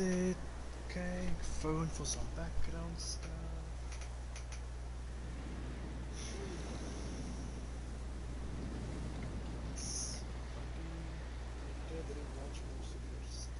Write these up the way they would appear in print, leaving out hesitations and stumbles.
it. Okay, phone for some background stuff. Watch most of your stuff.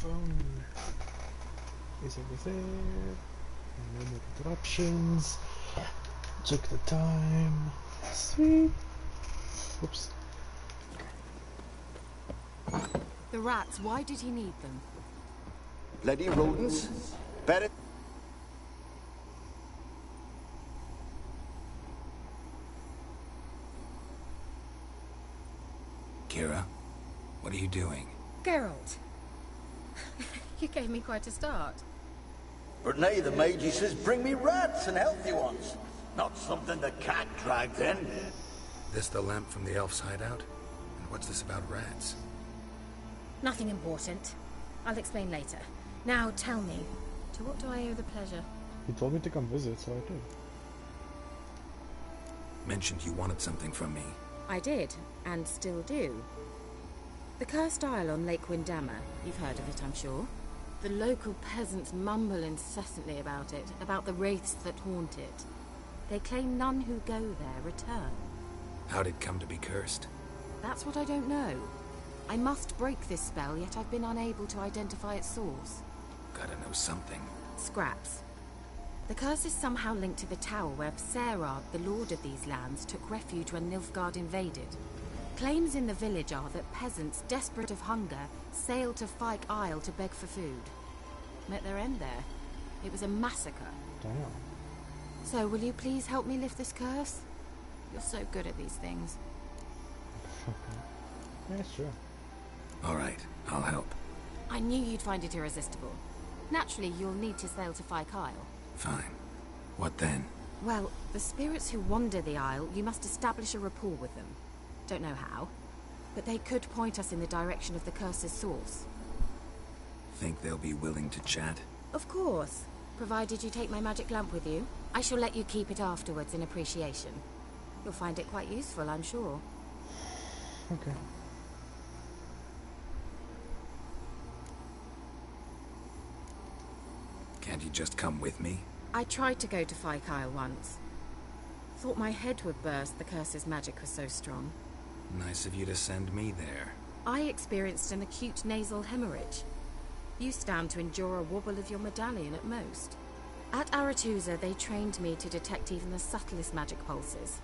Phone is over there. No more interruptions. Check the time. Sweet. Oops. The rats, why did he need them? Bloody rodents. Better. Kira, what are you doing? Geralt. You gave me quite a start. But now the mage says bring me rats and healthy ones. Not something the cat dragged in. This the lamp from the elf's hideout? And what's this about rats? Nothing important. I'll explain later. Now tell me, to what do I owe the pleasure? He told me to come visit, so I did. Mentioned you wanted something from me. I did, and still do. The Cursed Isle on Lake Windammer. You've heard of it, I'm sure. The local peasants mumble incessantly about it, about the wraiths that haunt it. They claim none who go there return. How'd it come to be cursed? That's what I don't know. I must break this spell, yet I've been unable to identify its source. Gotta know something. Scraps. The curse is somehow linked to the tower where Serad, the lord of these lands, took refuge when Nilfgaard invaded. Claims in the village are that peasants, desperate of hunger, sailed to Fyke Isle to beg for food. Met their end there. It was a massacre. Damn. So, will you please help me lift this curse? You're so good at these things. Yeah, sure. Alright, I'll help. I knew you'd find it irresistible. Naturally, you'll need to sail to Fyke Isle. Fine. What then? Well, the spirits who wander the Isle, you must establish a rapport with them. Don't know how, but they could point us in the direction of the curse's source. Think they'll be willing to chat? Of course, provided you take my magic lamp with you. I shall let you keep it afterwards in appreciation. You'll find it quite useful, I'm sure. Okay. Can't you just come with me? I tried to go to Fyke Isle once. Thought my head would burst, the curse's magic was so strong. Nice of you to send me there. I experienced an acute nasal hemorrhage. You stand to endure a wobble of your medallion at most. At Aretusa, they trained me to detect even the subtlest magic pulses.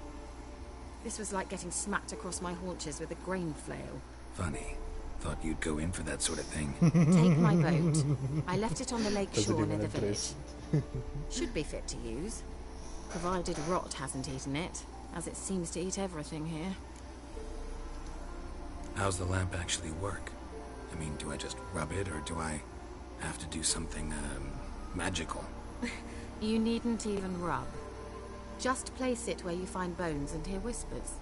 This was like getting smacked across my haunches with a grain flail. Funny. Thought you'd go in for that sort of thing. Take my boat. I left it on the lake Doesn't shore even near the village. address Should be fit to use. Provided rot hasn't eaten it, as it seems to eat everything here. How's the lamp actually work? I mean, do I just rub it, or do I have to do something, magical? You needn't even rub. Just place it where you find bones and hear whispers.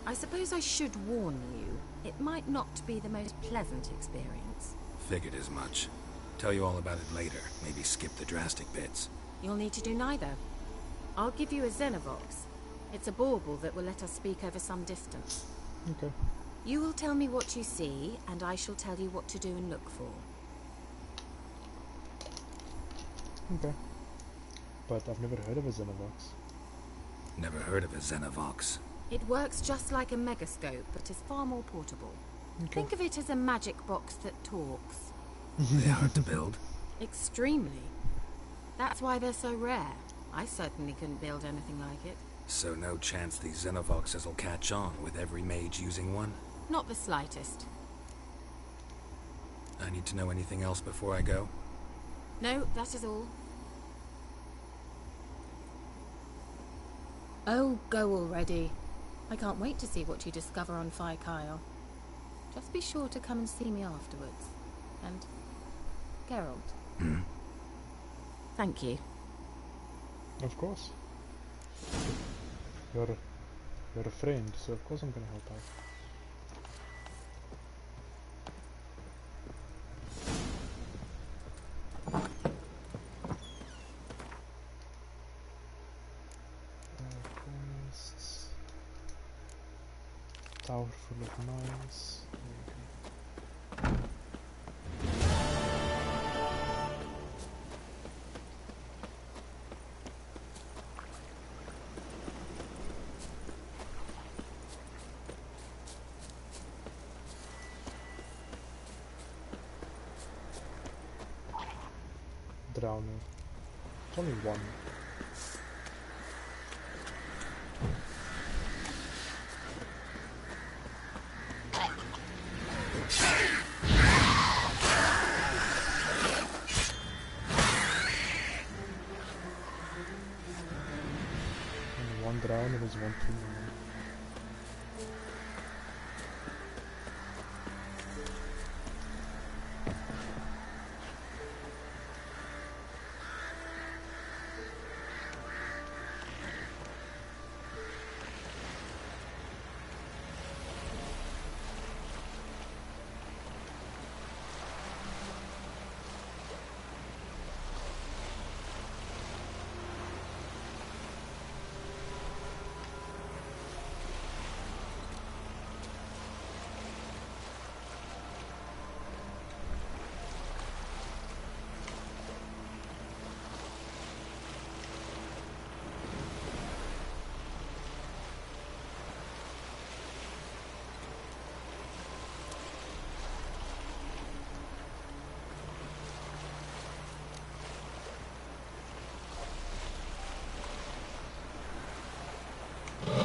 I suppose I should warn you. It might not be the most pleasant experience. Figured as much. Tell you all about it later. Maybe skip the drastic bits. You'll need to do neither. I'll give you a Xenovox. It's a bauble that will let us speak over some distance. Okay. You will tell me what you see, and I shall tell you what to do and look for. Okay. But I've never heard of a Xenovox. Never heard of a Xenovox. It works just like a megascope, but is far more portable. Okay. Think of it as a magic box that talks. They're hard to build. Extremely. That's why they're so rare. I certainly couldn't build anything like it. So no chance these Xenovoxes will catch on with every mage using one? Not the slightest. I need to know anything else before I go? No, that is all. Oh, go already. I can't wait to see what you discover on Kyle. Just be sure to come and see me afterwards. And Geralt. Hmm? Thank you. Of course. You're a friend, so of course I'm gonna help out. Quests. Tower full of mines. Drowner. It's only one. Only one drowner is one too many.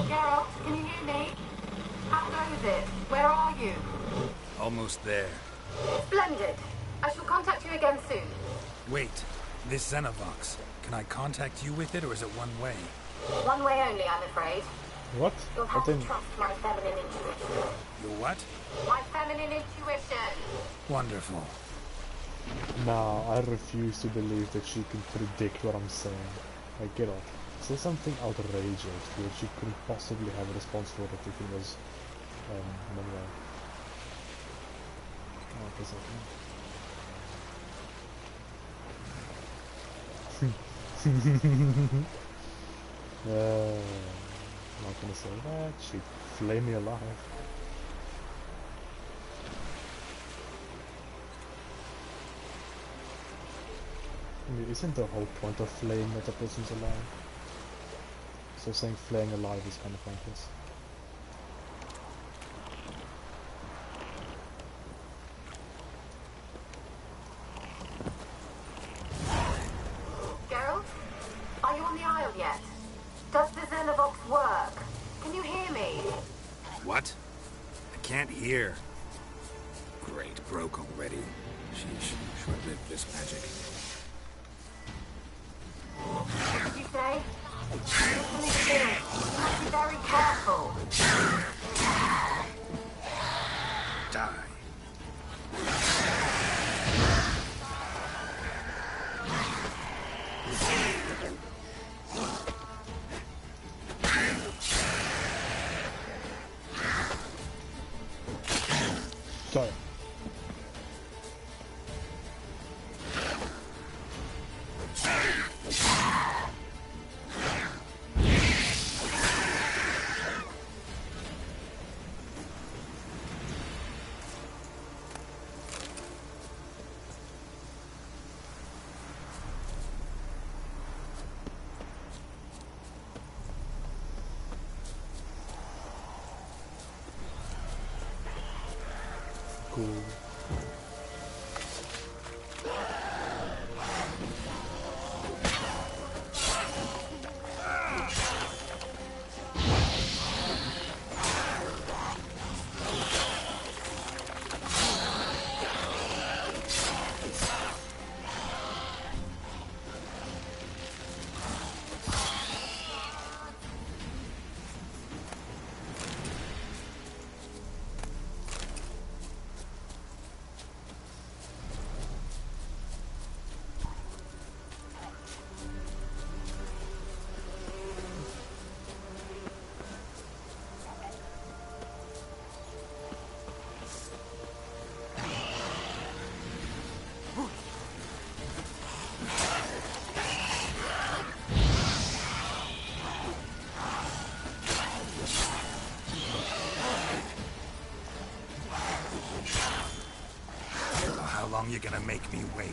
Geralt, can you hear me? How goes it? Where are you? Almost there. Splendid. I shall contact you again soon. Wait, this Xenovox. Can I contact you with it, or is it one way? One way only, I'm afraid. What? You'll I have to didn't. trust my feminine intuition. Your what? My feminine intuition. Wonderful. Nah, I refuse to believe that she can predict what I'm saying. Like, get off. Say something outrageous which she couldn't possibly have a response for it if it was Manuel. Oh, I guess I'm not gonna say that. She'd flame me alive. I mean, isn't the whole point of flaying that the person's alive? So saying flaying alive is kind of pointless. Geralt? Are you on the Isle yet? Does the Xenovox work? Can you hear me? What? I can't hear. Great, broke already. Sheesh, short-lived this magic. What did you say? Listen to me. You must be very careful. Die. Sorry. Cool. How long you gonna make me wait?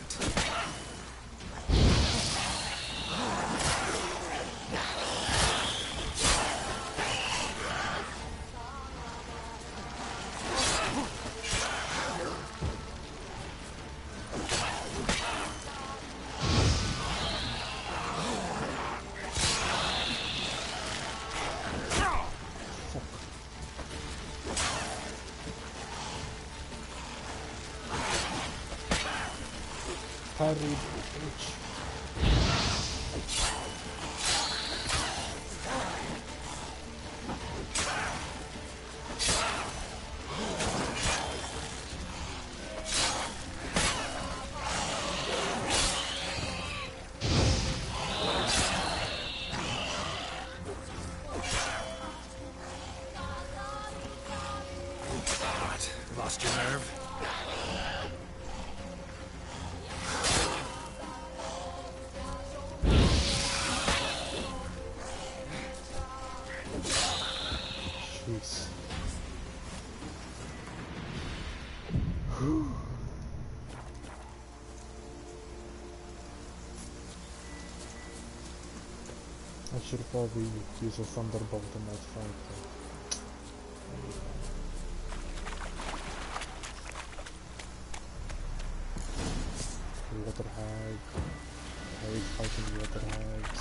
Parry, bitch. What? Lost your nerve? Jeez. I should probably use a thunderbolt in that fight. Water hag. I hate fighting water hags.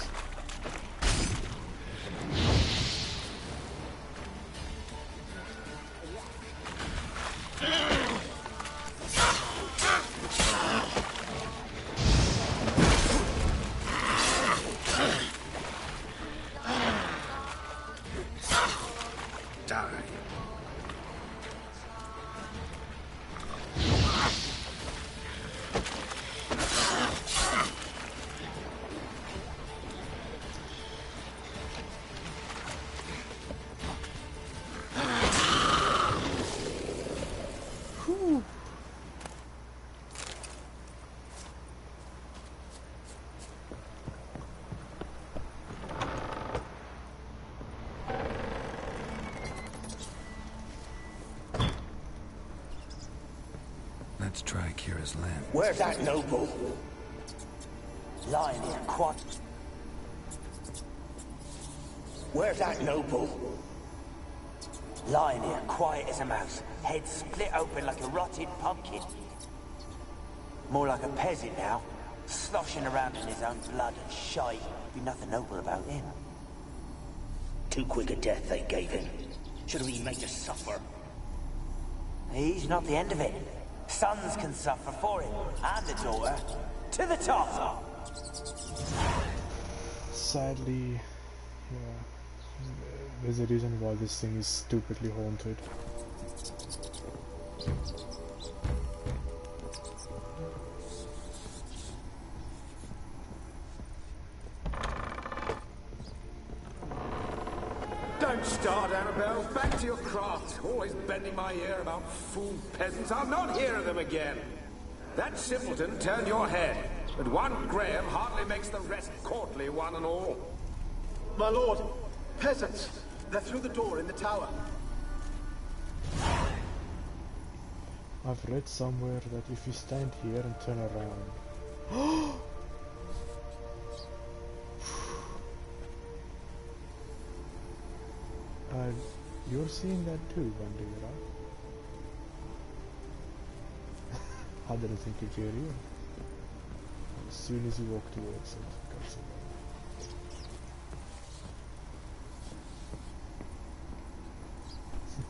Die. Let's try Kira's land. Where's that noble? Lying here, quiet. Where's that noble? Lying here, quiet as a mouse, head split open like a rotted pumpkin. More like a peasant now, sloshing around in his own blood and shite. Be nothing noble about him. Too quick a death they gave him. Should have been made to suffer. He's not the end of it. Sons can suffer for him, and the daughter. To the top! Sadly, yeah, there's a reason why this thing is stupidly haunted. Don't start, Annabelle. Back to your craft. Always bending my ear about fool peasants. I'll not hear of them again. That simpleton turned your head, but one Graham hardly makes the rest courtly, one and all. My lord, peasants. They're through the door in the tower. I've read somewhere that if you stand here and turn around... you're seeing that too, Wendy, right? I didn't think you'd hear you. As soon as you walk towards it, goes away.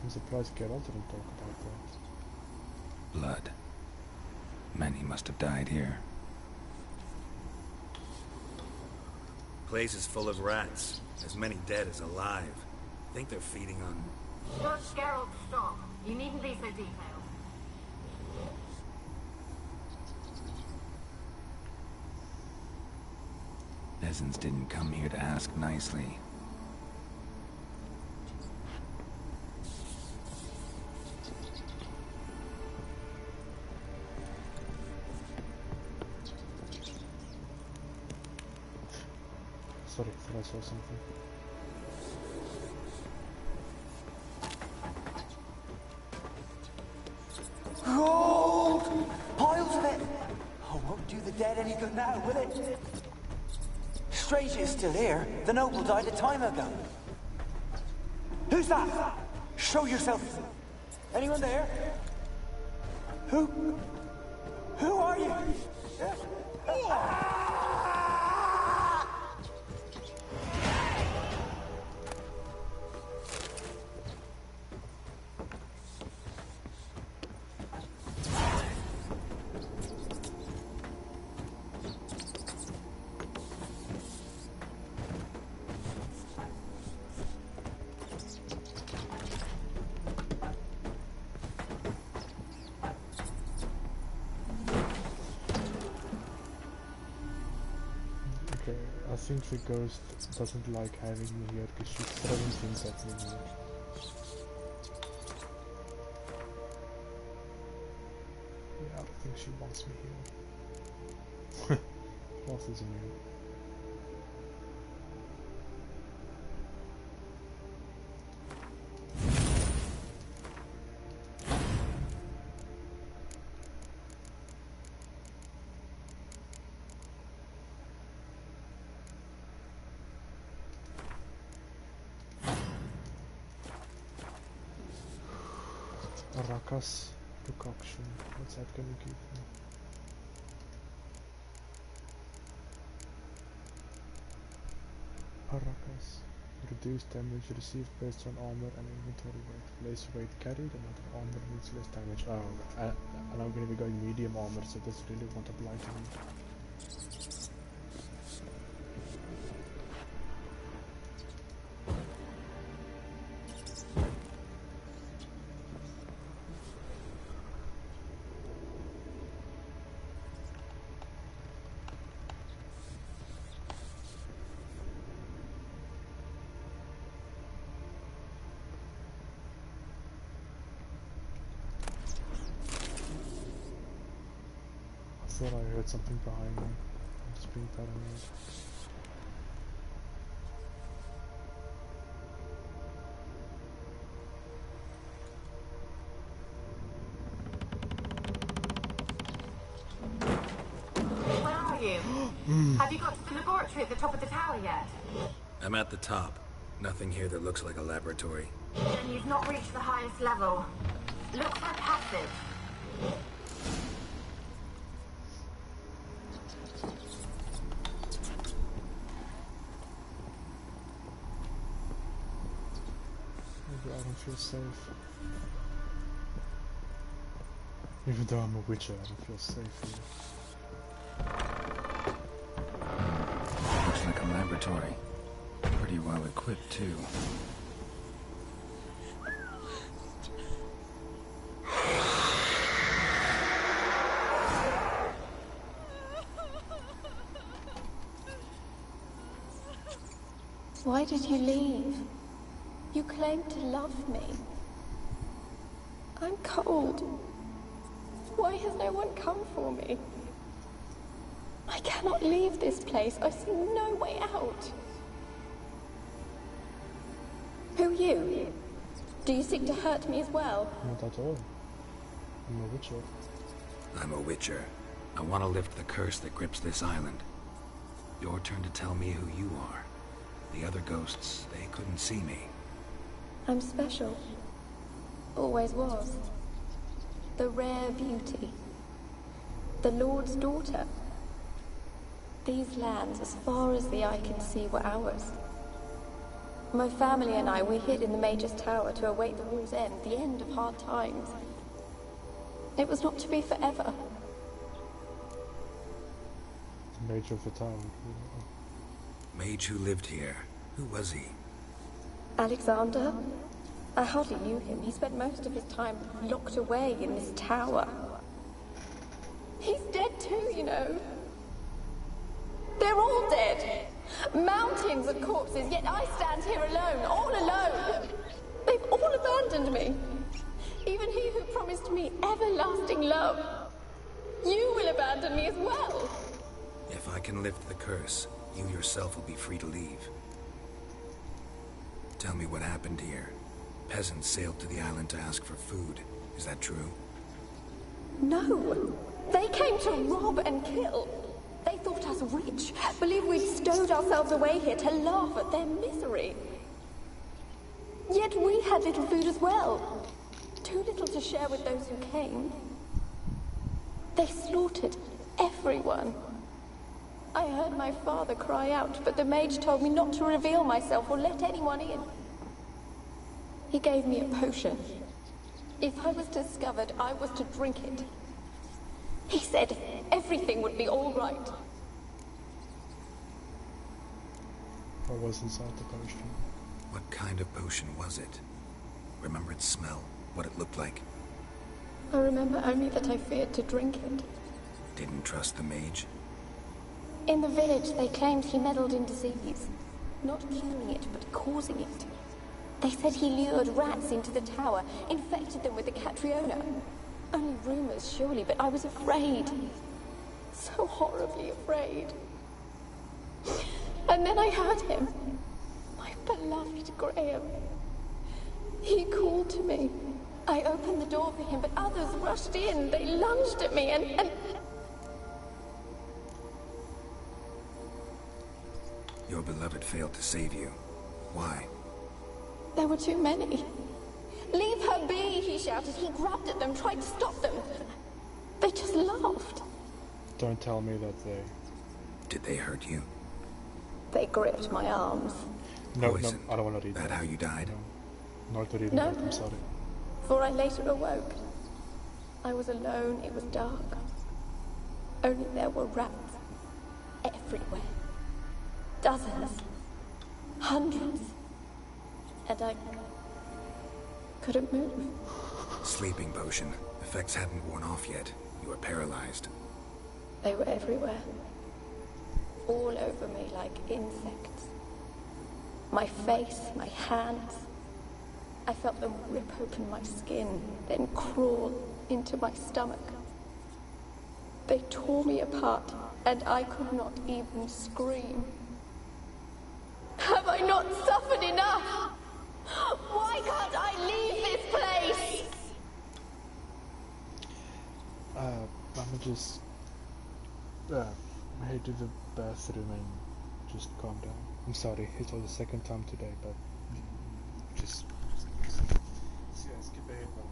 I'm surprised Geralt didn't talk about that. Blood. Many must have died here. Place is full of rats. As many dead as alive. Think they're feeding on... Judge Geralt, stop. You needn't be so detailed. Peasants didn't come here to ask nicely. Sorry, I thought I saw something. Gold! Piles of it! Oh, won't do the dead any good now, will it? Strange it's still here. The noble died a time ago. Who's that? Show yourself. Anyone there? Who are you? I think the ghost doesn't like having me here because she's throwing things at me here. Yeah, I don't think she wants me here. What is new? Araka's decoction. What's that gonna give me? Araka's. Reduced damage received based on armor and inventory weight. Less weight carried, another armor needs less damage. Oh, and I'm gonna be going medium armor, so this really won't apply to me. I thought I heard something behind me. I'm just being paranoid. Where are you? Have you got to the laboratory at the top of the tower yet? I'm at the top. Nothing here that looks like a laboratory. Then you've not reached the highest level. Look for a passage. Maybe I don't feel safe. Even though I'm a witcher, I don't feel safe here. Looks like a laboratory. Pretty well equipped, too. Why did you leave? You claim to love me. I'm cold. Why has no one come for me? I cannot leave this place. I see no way out. Who are you? Do you seek to hurt me as well? Not at all. I'm a witcher. I'm a witcher. I want to lift the curse that grips this island. Your turn to tell me who you are. The other ghosts, they couldn't see me. I'm special. Always was. The rare beauty. The Lord's daughter. These lands, as far as the eye can see, were ours. My family and I, we hid in the Mage's Tower to await the war's end, the end of hard times. It was not to be forever. The Mage of the Tower. Mage who lived here. Who was he? Alexander? I hardly knew him. He spent most of his time locked away in this tower. He's dead too, you know. They're all dead. Mountains of corpses, yet I stand here alone, all alone. They've all abandoned me. Even he who promised me everlasting love. You will abandon me as well. If I can lift the curse, you yourself will be free to leave. Tell me what happened here. Peasants sailed to the island to ask for food. Is that true? No. They came to rob and kill. They thought us rich, believed we'd stowed ourselves away here to laugh at their misery. Yet we had little food as well. Too little to share with those who came. They slaughtered everyone. I heard my father cry out, but the mage told me not to reveal myself or let anyone in. He gave me a potion. If I was discovered, I was to drink it. He said everything would be all right. What was inside the potion? What kind of potion was it? Remember its smell? What it looked like? I remember only that I feared to drink it. Didn't trust the mage? In the village, they claimed he meddled in disease. Not curing it, but causing it. They said he lured rats into the tower, infected them with the Catriona. Only rumors, surely, but I was afraid. So horribly afraid. And then I heard him. My beloved Graham. He called to me. I opened the door for him, but others rushed in. They lunged at me and... Your beloved failed to save you. Why? There were too many. Leave her be, he shouted. He grabbed at them, tried to stop them. They just laughed. Don't tell me that they... Did they hurt you? They gripped my arms. No, Poison. no, I don't want to read That how you died? No, not to read No. that, I'm sorry. For I later awoke. I was alone, it was dark. Only there were rats. Everywhere. Dozens. Hundreds. And I couldn't move. Sleeping potion. Effects hadn't worn off yet. You were paralyzed. They were everywhere. All over me like insects. My face, my hands. I felt them rip open my skin, then crawl into my stomach. They tore me apart, and I could not even scream. Have I not suffered enough? Why can't I leave this place? I'ma just head to the bathroom and just calm down. I'm sorry, it was the second time today, but just skip ahead, brother.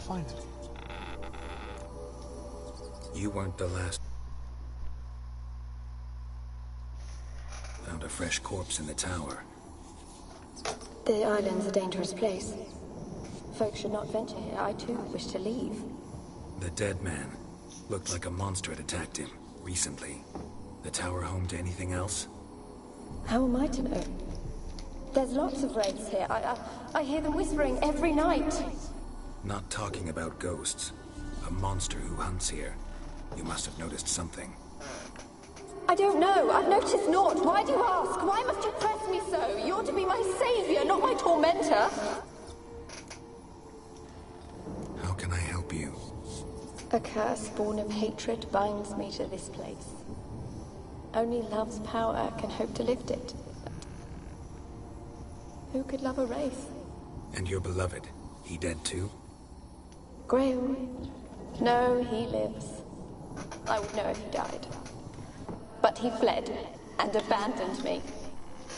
Finally. You weren't the last. Found a fresh corpse in the tower. The island's a dangerous place. Folks should not venture here. I too wish to leave. The dead man. Looked like a monster had attacked him, recently. The tower home to anything else? How am I to know? There's lots of wraiths here. I hear them whispering every night. Not talking about ghosts. A monster who hunts here. You must have noticed something. I don't know. I've noticed naught. Why do you ask? Why must you press me so? You're to be my savior, not my tormentor. How can I help you? A curse born of hatred binds me to this place. Only love's power can hope to lift it. But who could love a wraith? And your beloved, he dead too? Graham? No, he lives. I would know if he died. But he fled and abandoned me.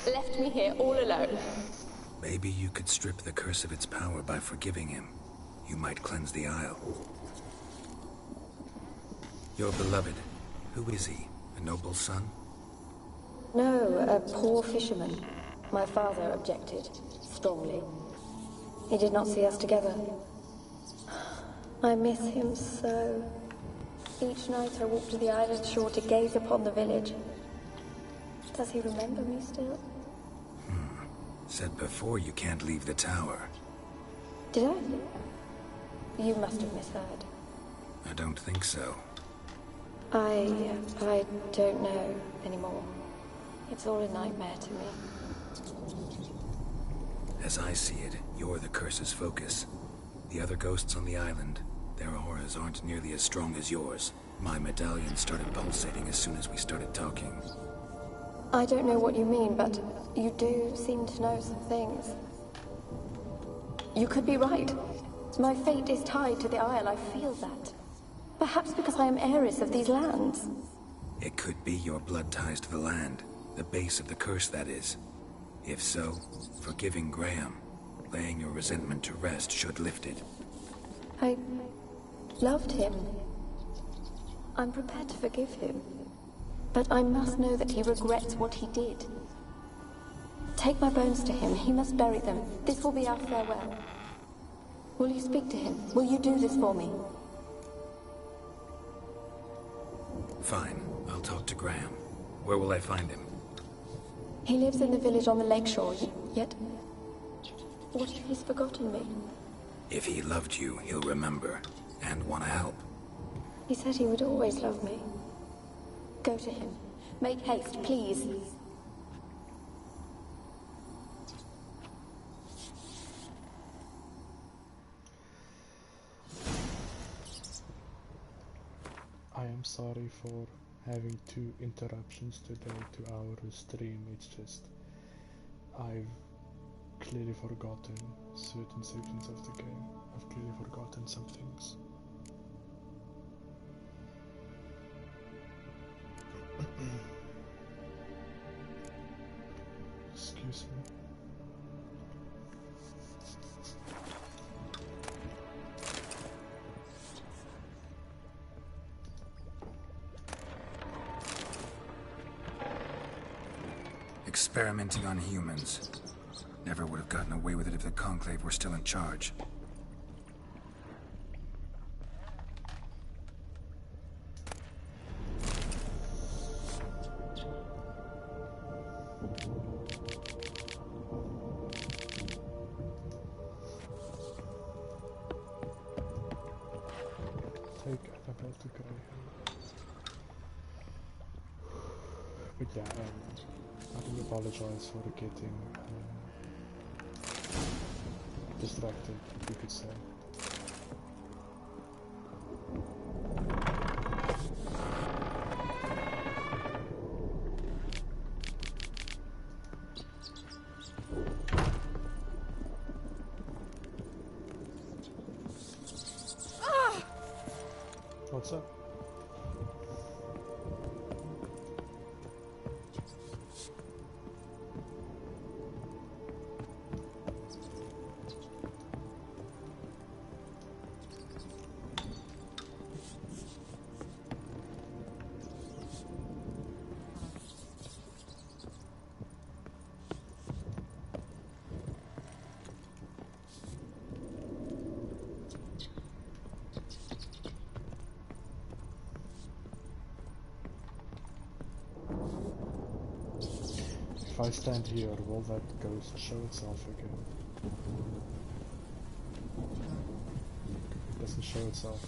Left me here all alone. Maybe you could strip the curse of its power by forgiving him. You might cleanse the Isle. Your beloved, who is he? A noble son? No, a poor fisherman. My father objected, strongly. He did not see us together. I miss him so. Each night I walk to the island shore to gaze upon the village. Does he remember me still? Said before you can't leave the tower. Did I? You must have misheard. I don't think so. I don't know anymore. It's all a nightmare to me. As I see it, you're the curse's focus. The other ghosts on the island, their auras aren't nearly as strong as yours. My medallion started pulsating as soon as we started talking. I don't know what you mean, but you do seem to know some things. You could be right. My fate is tied to the Isle, I feel that. Perhaps because I am heiress of these lands. It could be your blood ties to the land. The base of the curse, that is. If so, forgiving Graham, laying your resentment to rest should lift it. I loved him. I'm prepared to forgive him. But I must know that he regrets what he did. Take my bones to him. He must bury them. This will be our farewell. Will you speak to him? Will you do this for me? Fine. I'll talk to Graham. Where will I find him? He lives in the village on the lakeshore, yet... What if he's forgotten me? If he loved you, he'll remember. And want to help. He said he would always love me. Go to him. Make haste, please. I am sorry for having 2 interruptions today to our stream. It's just I've clearly forgotten certain sections of the game. I've clearly forgotten some things. Excuse me. Experimenting on humans. Never would have gotten away with it if the Conclave were still in charge. Take Annabelle to Graham. But yeah, I do apologize for getting distracted, you could say. What's up? If I stand here, will that ghost show itself again? It doesn't show itself.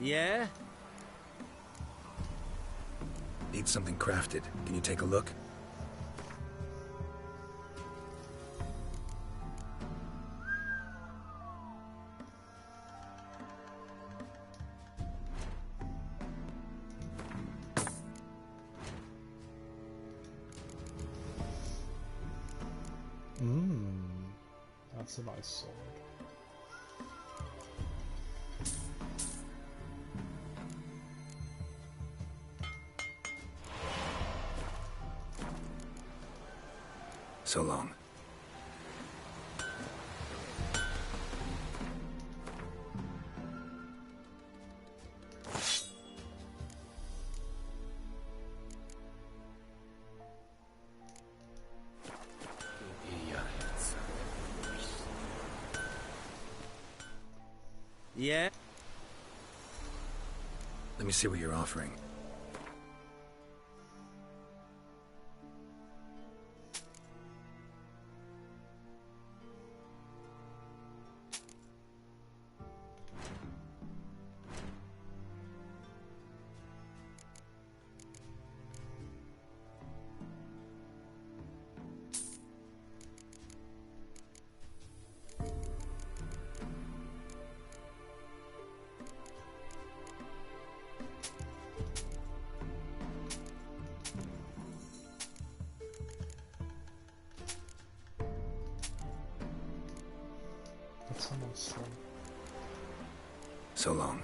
Yeah? Need something crafted. Can you take a look? That's a nice sword. So long. Yeah? Let me see what you're offering. That's a nice sword. So long.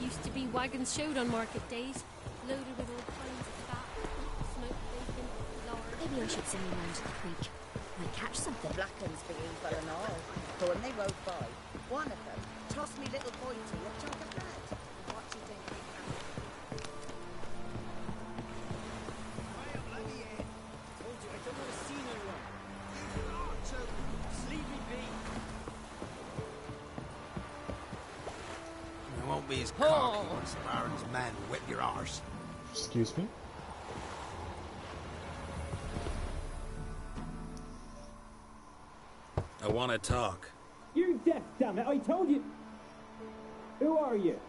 Used to be wagons showed on market days, loaded with all kinds of fat, smoked bacon, lard. Maybe I should send you round to the creek. Might catch something. Blackens for evil and all. But when they rode by, one of them tossed me little pointy a chunk of bread. What do you think they can? Told you I don't want to see no one. Oh, just leave me be. You won't be as cocky once the Baron's men whip your arse. Excuse me? I want to talk. You're deaf, damn it! I told you. Who are you?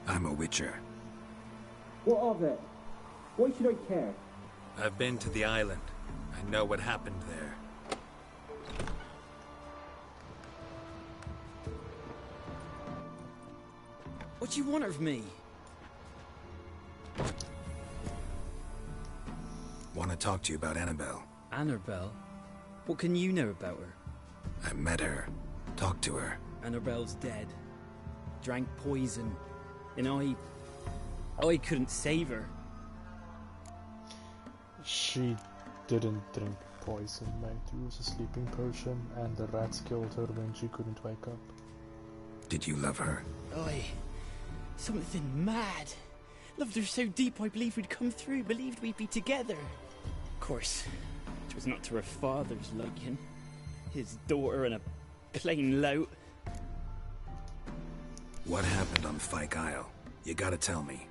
I'm a witcher. What of it? Why should I care? I've been to the island. I know what happened there. What do you want of me? Want to talk to you about Annabelle. Annabelle? What can you know about her? I met her. Talked to her. Annabelle's dead. Drank poison. And I couldn't save her. She didn't drink poison, mate. It was a sleeping potion, and the rats killed her when she couldn't wake up. Did you love her? Something mad. Loved her so deep I believed we'd come through, believed we'd be together. Of course, it was not to her father's liking. His daughter and a plain lout. What happened on Fyke Isle? You gotta tell me.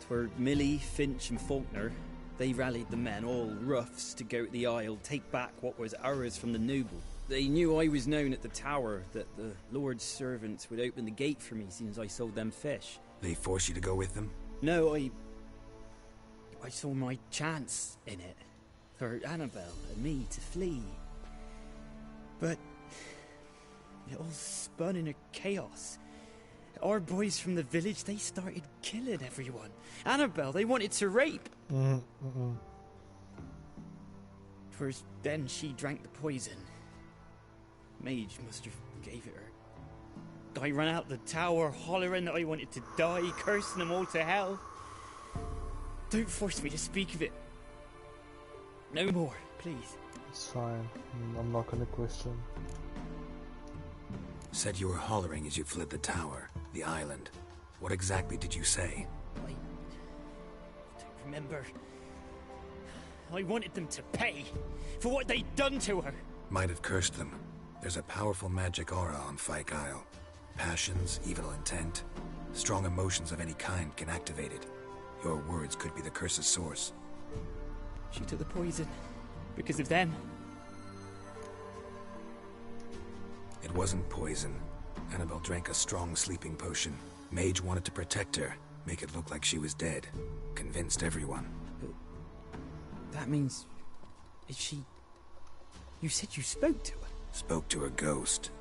'Twere Millie, Finch and Faulkner. They rallied the men, all roughs, to go to the Isle, take back what was ours from the noble. They knew I was known at the tower, that the Lord's servants would open the gate for me since I sold them fish. They forced you to go with them? No, I saw my chance in it. For Annabelle and me to flee. But it all spun in a chaos. Our boys from the village, they started killing everyone. Annabelle, they wanted to rape. Twas then she drank the poison. Mage must have gave it her. I ran out the tower hollering that I wanted to die, cursing them all to hell. Don't force me to speak of it. No more, please. It's fine. I'm not gonna question. Said you were hollering as you fled the tower, the island. What exactly did you say? I don't remember. I wanted them to pay for what they'd done to her. Might have cursed them. There's a powerful magic aura on Fyke Isle. Passions, evil intent, strong emotions of any kind can activate it. Your words could be the curse's source. She took the poison because of them. It wasn't poison. Annabelle drank a strong sleeping potion. Mage wanted to protect her, make it look like she was dead. Convinced everyone. But that means... Is she... You said you spoke to her? Spoke to a ghost.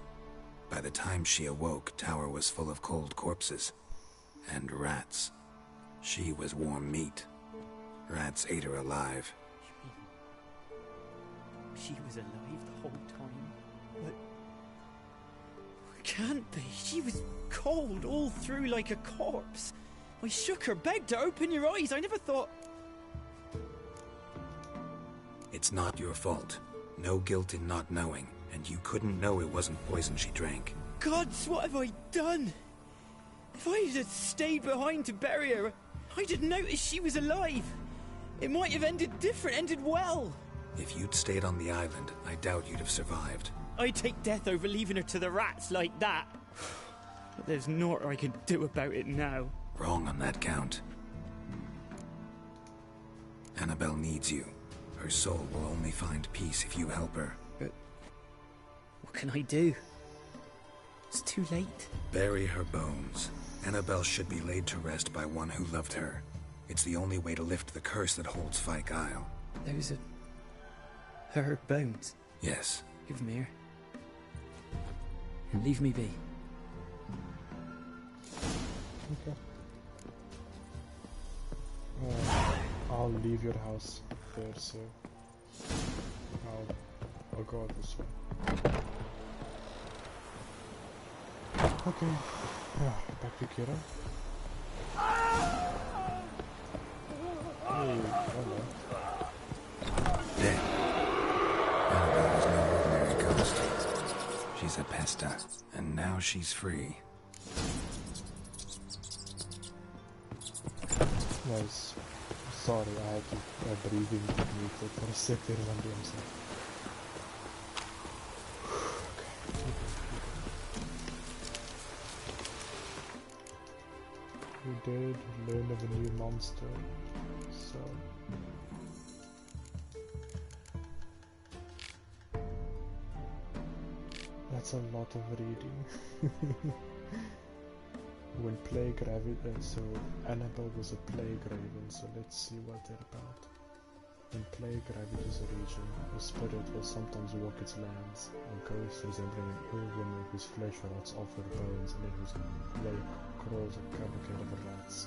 By the time she awoke, Tower was full of cold corpses. And rats. She was warm meat. Rats ate her alive. She was alive the whole time? But... It can't be. She was cold all through like a corpse. I shook her, begged her, open your eyes. I never thought... It's not your fault. No guilt in not knowing, and you couldn't know it wasn't poison she drank. Gods, what have I done? If I had stayed behind to bury her, I'd have noticed she was alive. It might have ended different, ended well. If you'd stayed on the island, I doubt you'd have survived. I'd take death over leaving her to the rats like that. But there's naught I can do about it now. Wrong on that count. Annabelle needs you. Her soul will only find peace if you help her. But what can I do? It's too late. Bury her bones. Annabelle should be laid to rest by one who loved her. It's the only way to lift the curse that holds Fyke Isle. Those are... her bones? Yes. Give them here. And leave me be. Okay. I'll leave your house there, so I'll go out this way. Okay. Back to Kira. Hey, hello. Dead. Annabelle was no ordinary ghost. She's a Pesta, and now she's free. Nice. Sorry, I had to breathing technique for a second when doing something. We did learn of a new monster, so... That's a lot of reading. When Plague Raven, so Annabelle was a Plague Raven, so let's see what they're about. When Plague ravages a region, a spirit will sometimes walk its lands, a ghost resembling an ill woman whose flesh rots off her bones and in whose wake crawls a cavalcade of rats.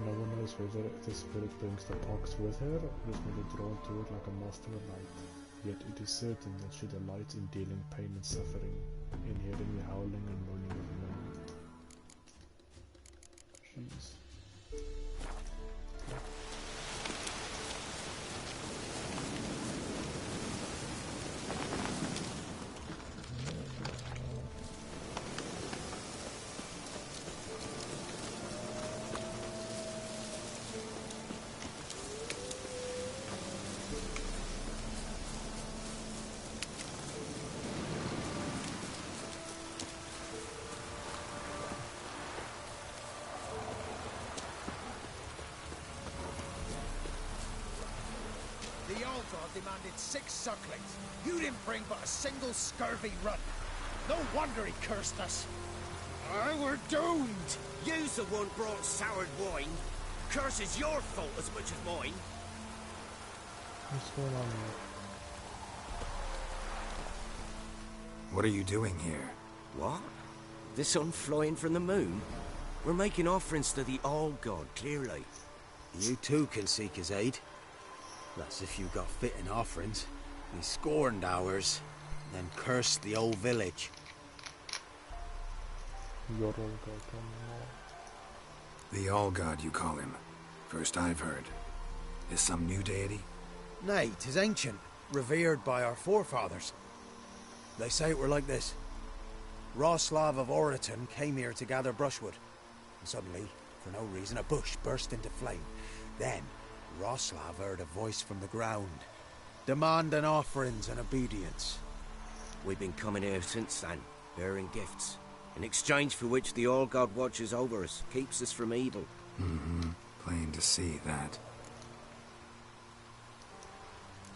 No one knows whether the spirit brings the pox with her or is merely drawn to her like a moth to a light. Yet it is certain that she delights in dealing pain and suffering, in hearing the howling and moaning of men. Jeez. The Algod demanded 6 sucklings. You didn't bring but a single scurvy run. No wonder he cursed us. We're doomed. You's the one brought soured wine. Curse is your fault as much as mine. What's going on here? What are you doing here? What? The sun flying from the moon? We're making offerings to the All-God, clearly. You too can seek his aid. That's if you got fitting offerings. We scorned ours, then cursed the old village. Your old god, The All-God, you call him. First I've heard. Is some new deity? Nay, 'tis ancient, revered by our forefathers. They say it were like this. Roslav of Oriton came here to gather brushwood. And suddenly, for no reason, a bush burst into flame. Then, Roslav heard a voice from the ground, demanding offerings and obedience. We've been coming here since then, bearing gifts, in exchange for which the All-God watches over us, keeps us from evil. Mm-hmm. Plain to see that.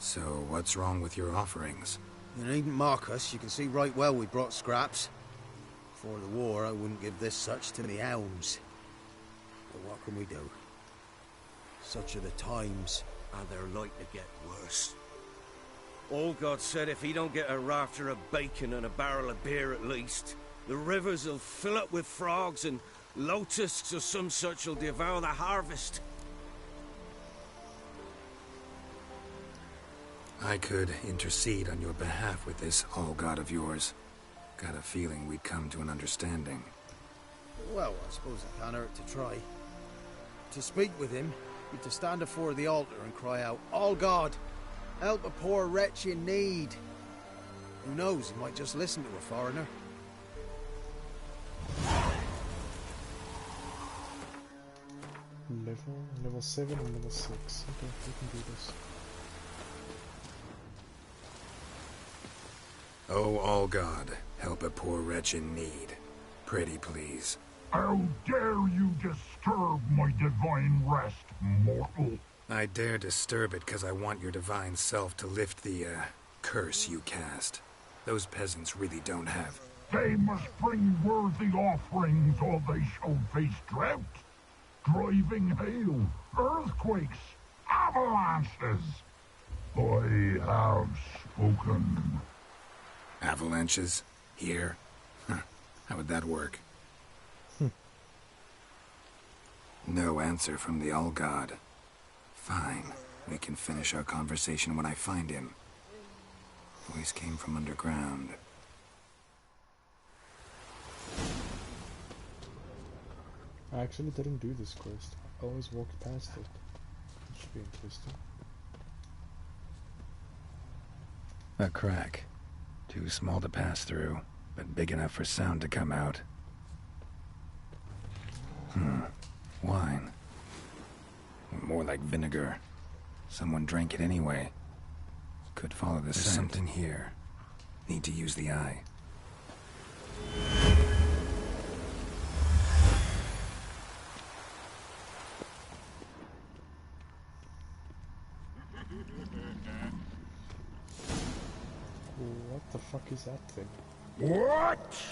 So, what's wrong with your offerings? You needn't mock us. You can see right well we brought scraps. Before the war, I wouldn't give this such to me elms. But what can we do? Such are the times. And they're like to get worse. All-God said if he don't get a rafter of bacon and a barrel of beer at least, the rivers will fill up with frogs and locusts or some such will devour the harvest. I could intercede on your behalf with this All-God of yours. Got a feeling we'd come to an understanding. Well, I suppose it can't hurt to try. To speak with him, you'd to stand before the altar and cry out, All-God, help a poor wretch in need. Who knows, he might just listen to a foreigner. Level 7 and level 6. Okay, we can do this. Oh, All-God, help a poor wretch in need. Pretty please. How dare you disturb my divine rest, mortal? I dare disturb it because I want your divine self to lift the, curse you cast. Those peasants really don't have. They must bring worthy offerings or they shall face drought, driving hail, earthquakes, avalanches. I have spoken. Avalanches? Here? Huh. How would that work? No answer from the All-God. Fine. We can finish our conversation when I find him. Voice came from underground. I actually didn't do this quest. I always walked past it. It should be interesting. A crack. Too small to pass through, but big enough for sound to come out. Wine. More like vinegar. Someone drank it anyway. Could follow the scent. There's something here. Need to use the eye. What the fuck is that thing? What?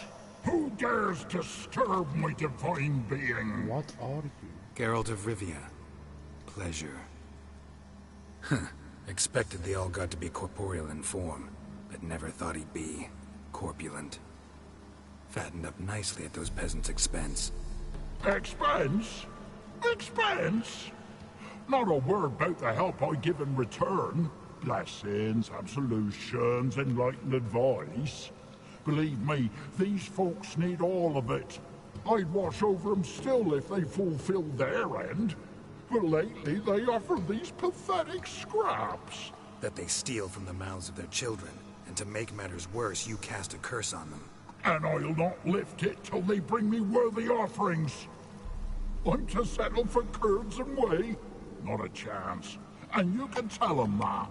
Who dares disturb my divine being? What are you? Geralt of Rivia. Pleasure. Expected the All-God to be corporeal in form, but never thought he'd be corpulent. Fattened up nicely at those peasants' expense. Expense? Expense? Not a word about the help I give in return. Blessings, absolutions, enlightened advice. Believe me, these folks need all of it. I'd watch over them still if they fulfilled their end. But lately they offer these pathetic scraps. That they steal from the mouths of their children, and to make matters worse, you cast a curse on them. And I'll not lift it till they bring me worthy offerings. I'm to settle for curds and whey? Not a chance. And you can tell them that.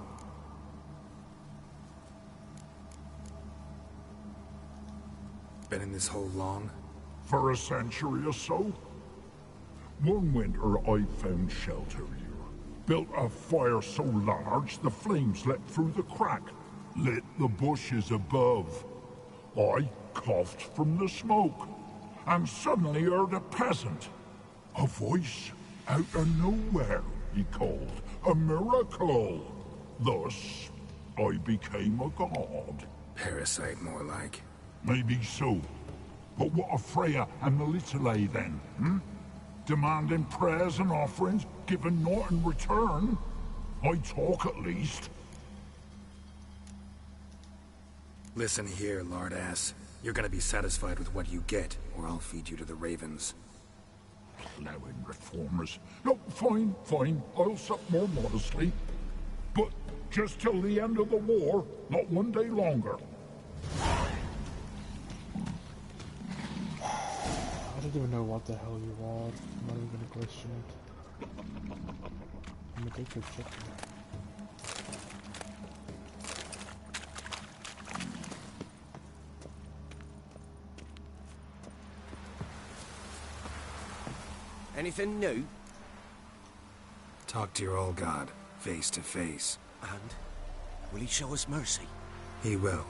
Been in this hole long? For a century or so. One winter I found shelter here. Built a fire so large the flames leapt through the crack, lit the bushes above. I coughed from the smoke, and suddenly heard a peasant. A voice out of nowhere, he called. A miracle. Thus, I became a god. Parasite, more like. Maybe so. But what of Freya and the Little then, Demanding prayers and offerings, given naught in return? I talk at least. Listen here, lard-ass. You're gonna be satisfied with what you get, or I'll feed you to the ravens. Plowing reformers. No, fine, fine. I'll sup more modestly. But just till the end of the war, not one day longer. How did don't even know what the hell you are. I'm not even gonna question it. I'm gonna take your chicken. Anything new? Talk to your old god, face to face. And? Will he show us mercy? He will.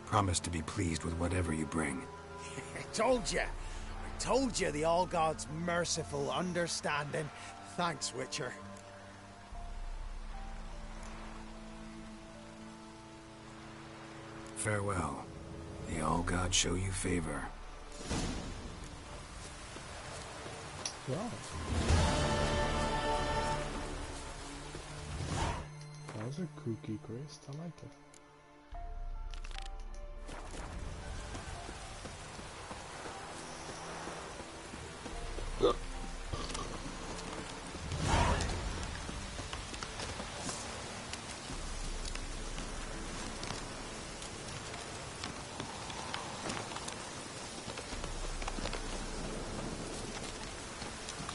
Promise to be pleased with whatever you bring. I told you! I told you the All-God's merciful, understanding. Thanks, Witcher. Farewell. The All-God show you favor. Yeah. That was a kooky crest, I like it.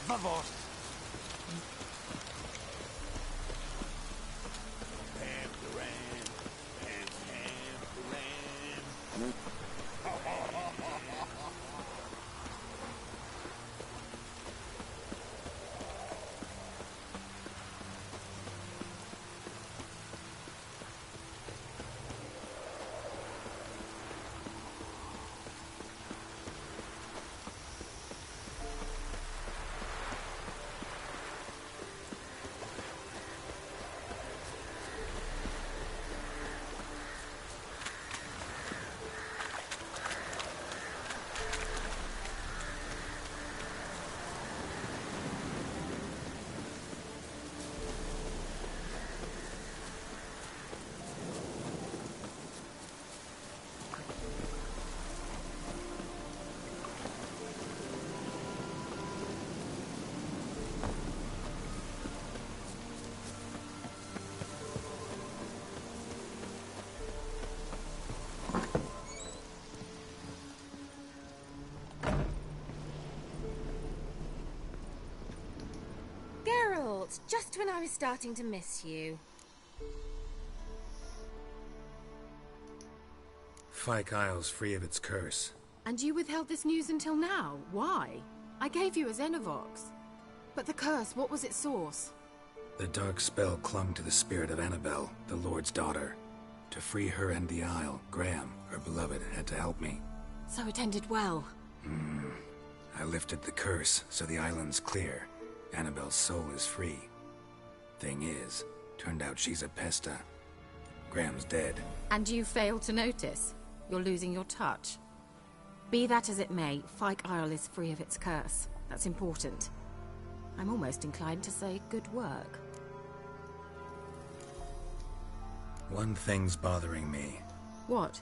Vamos! Just when I was starting to miss you. Fyke Isle's free of its curse. And you withheld this news until now? Why? I gave you a Xenovox. But the curse, what was its source? The dark spell clung to the spirit of Annabelle, the Lord's daughter. To free her and the Isle, Graham, her beloved, had to help me. So it ended well. I lifted the curse, so the island's clear. Annabelle's soul is free. Thing is, turned out she's a Pesta. Graham's dead. And you failed to notice? You're losing your touch. Be that as it may, Fyke Isle is free of its curse. That's important. I'm almost inclined to say good work. One thing's bothering me. What?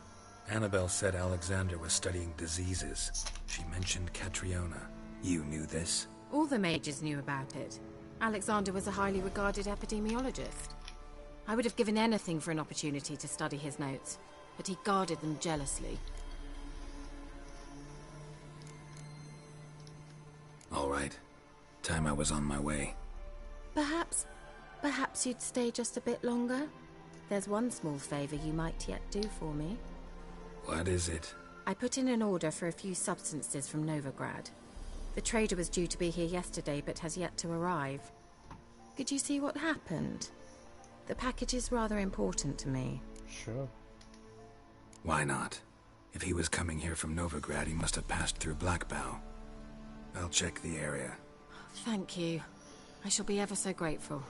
Annabelle said Alexander was studying diseases. She mentioned Catriona. You knew this? All the mages knew about it. Alexander was a highly regarded epidemiologist. I would have given anything for an opportunity to study his notes, but he guarded them jealously. All right. Time I was on my way. Perhaps you'd stay just a bit longer? There's one small favor you might yet do for me. What is it? I put in an order for a few substances from Novigrad. The trader was due to be here yesterday, but has yet to arrive. Could you see what happened? The package is rather important to me. Sure. Why not? If he was coming here from Novigrad, he must have passed through Blackbough. I'll check the area. Thank you. I shall be ever so grateful.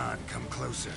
on, come closer.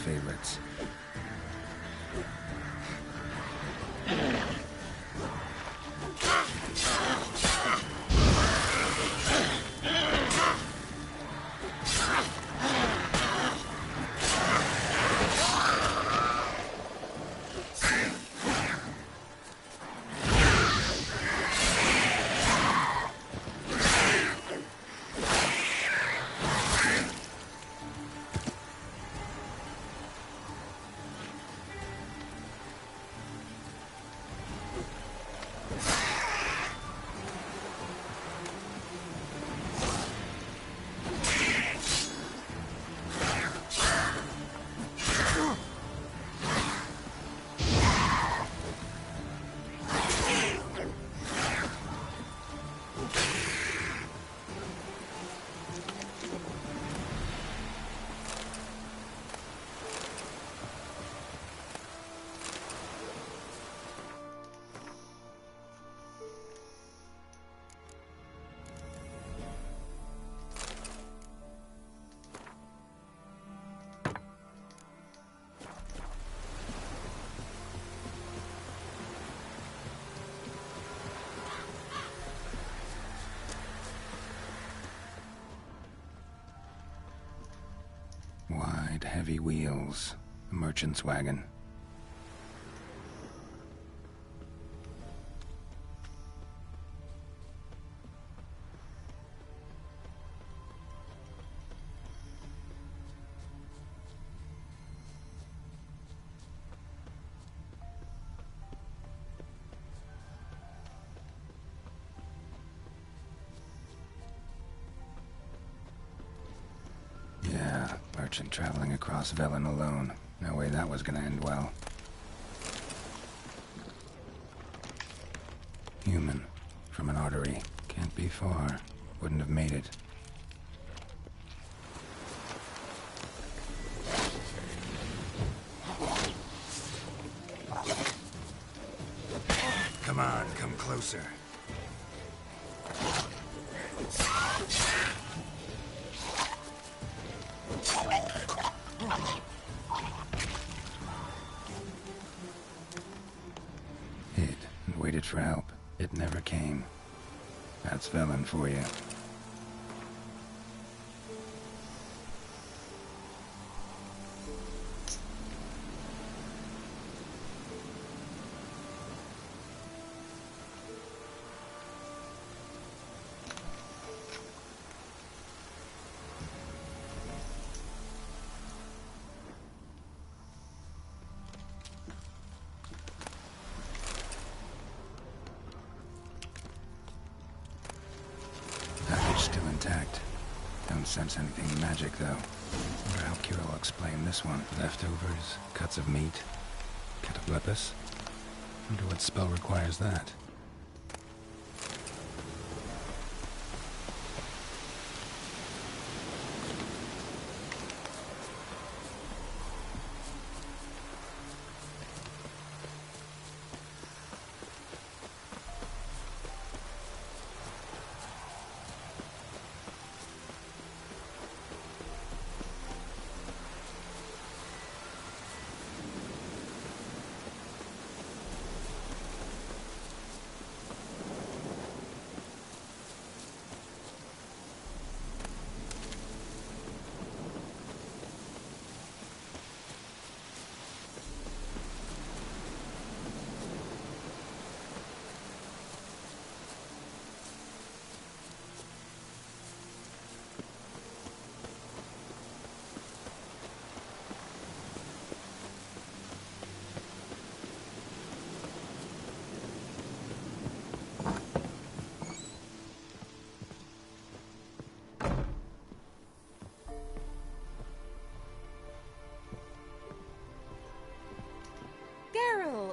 Favorites. Wide, heavy wheels. A merchant's wagon. Merchant traveling across Velen alone. No way that was gonna end well. Human. From an artery. Can't be far. Wouldn't have made it. Come on, come closer. Hid and waited for help. It never came. That's Velen for you. Still intact. Don't sense anything magic, though. Wonder how Kira will explain this one. Leftovers, cuts of meat, cataplepis. Wonder what spell requires that.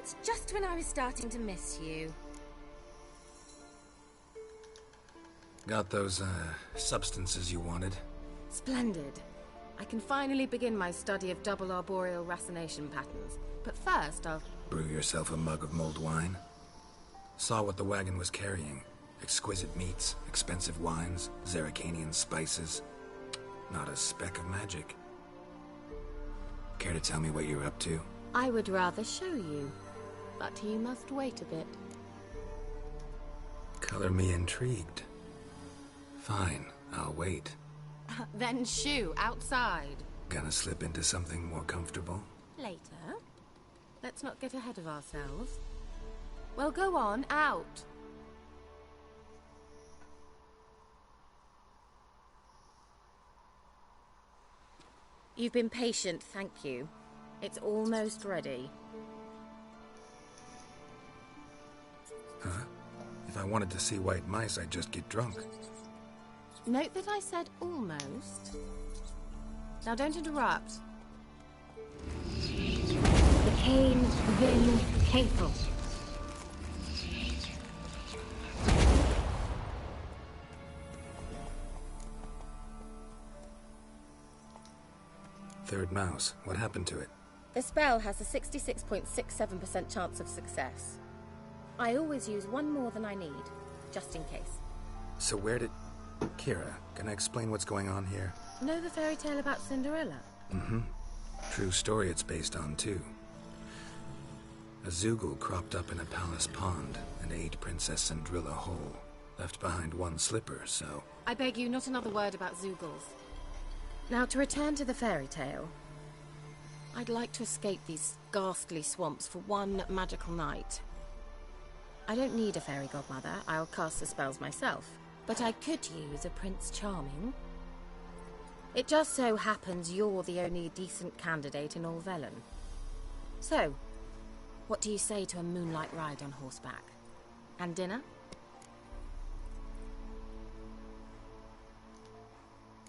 It's just when I was starting to miss you. Got those, substances you wanted? Splendid. I can finally begin my study of double arboreal racination patterns. But first, I'll... Brew yourself a mug of mulled wine? Saw what the wagon was carrying. Exquisite meats, expensive wines, Zerrikanian spices. Not a speck of magic. Care to tell me what you're up to? I would rather show you, but you must wait a bit. Color me intrigued. Fine, I'll wait. Then shoo, outside. Gonna slip into something more comfortable? Later. Let's not get ahead of ourselves. Well, go on, out. You've been patient, thank you. It's almost ready. Huh? If I wanted to see white mice, I'd just get drunk. Note that I said almost. Now don't interrupt. The Cain Vin Capel. Third mouse. What happened to it? The spell has a 66.67% chance of success. I always use one more than I need, just in case. So where did... Kira, can I explain what's going on here? Know the fairy tale about Cinderella? Mm-hmm. True story it's based on, too. A Zoogle cropped up in a palace pond and ate Princess Cinderella whole. Left behind one slipper, so... I beg you, not another word about Zoogles. Now, to return to the fairy tale. I'd like to escape these ghastly swamps for one magical night. I don't need a fairy godmother, I'll cast the spells myself. But I could use a Prince Charming. It just so happens you're the only decent candidate in all Velen. So, what do you say to a moonlight ride on horseback? And dinner?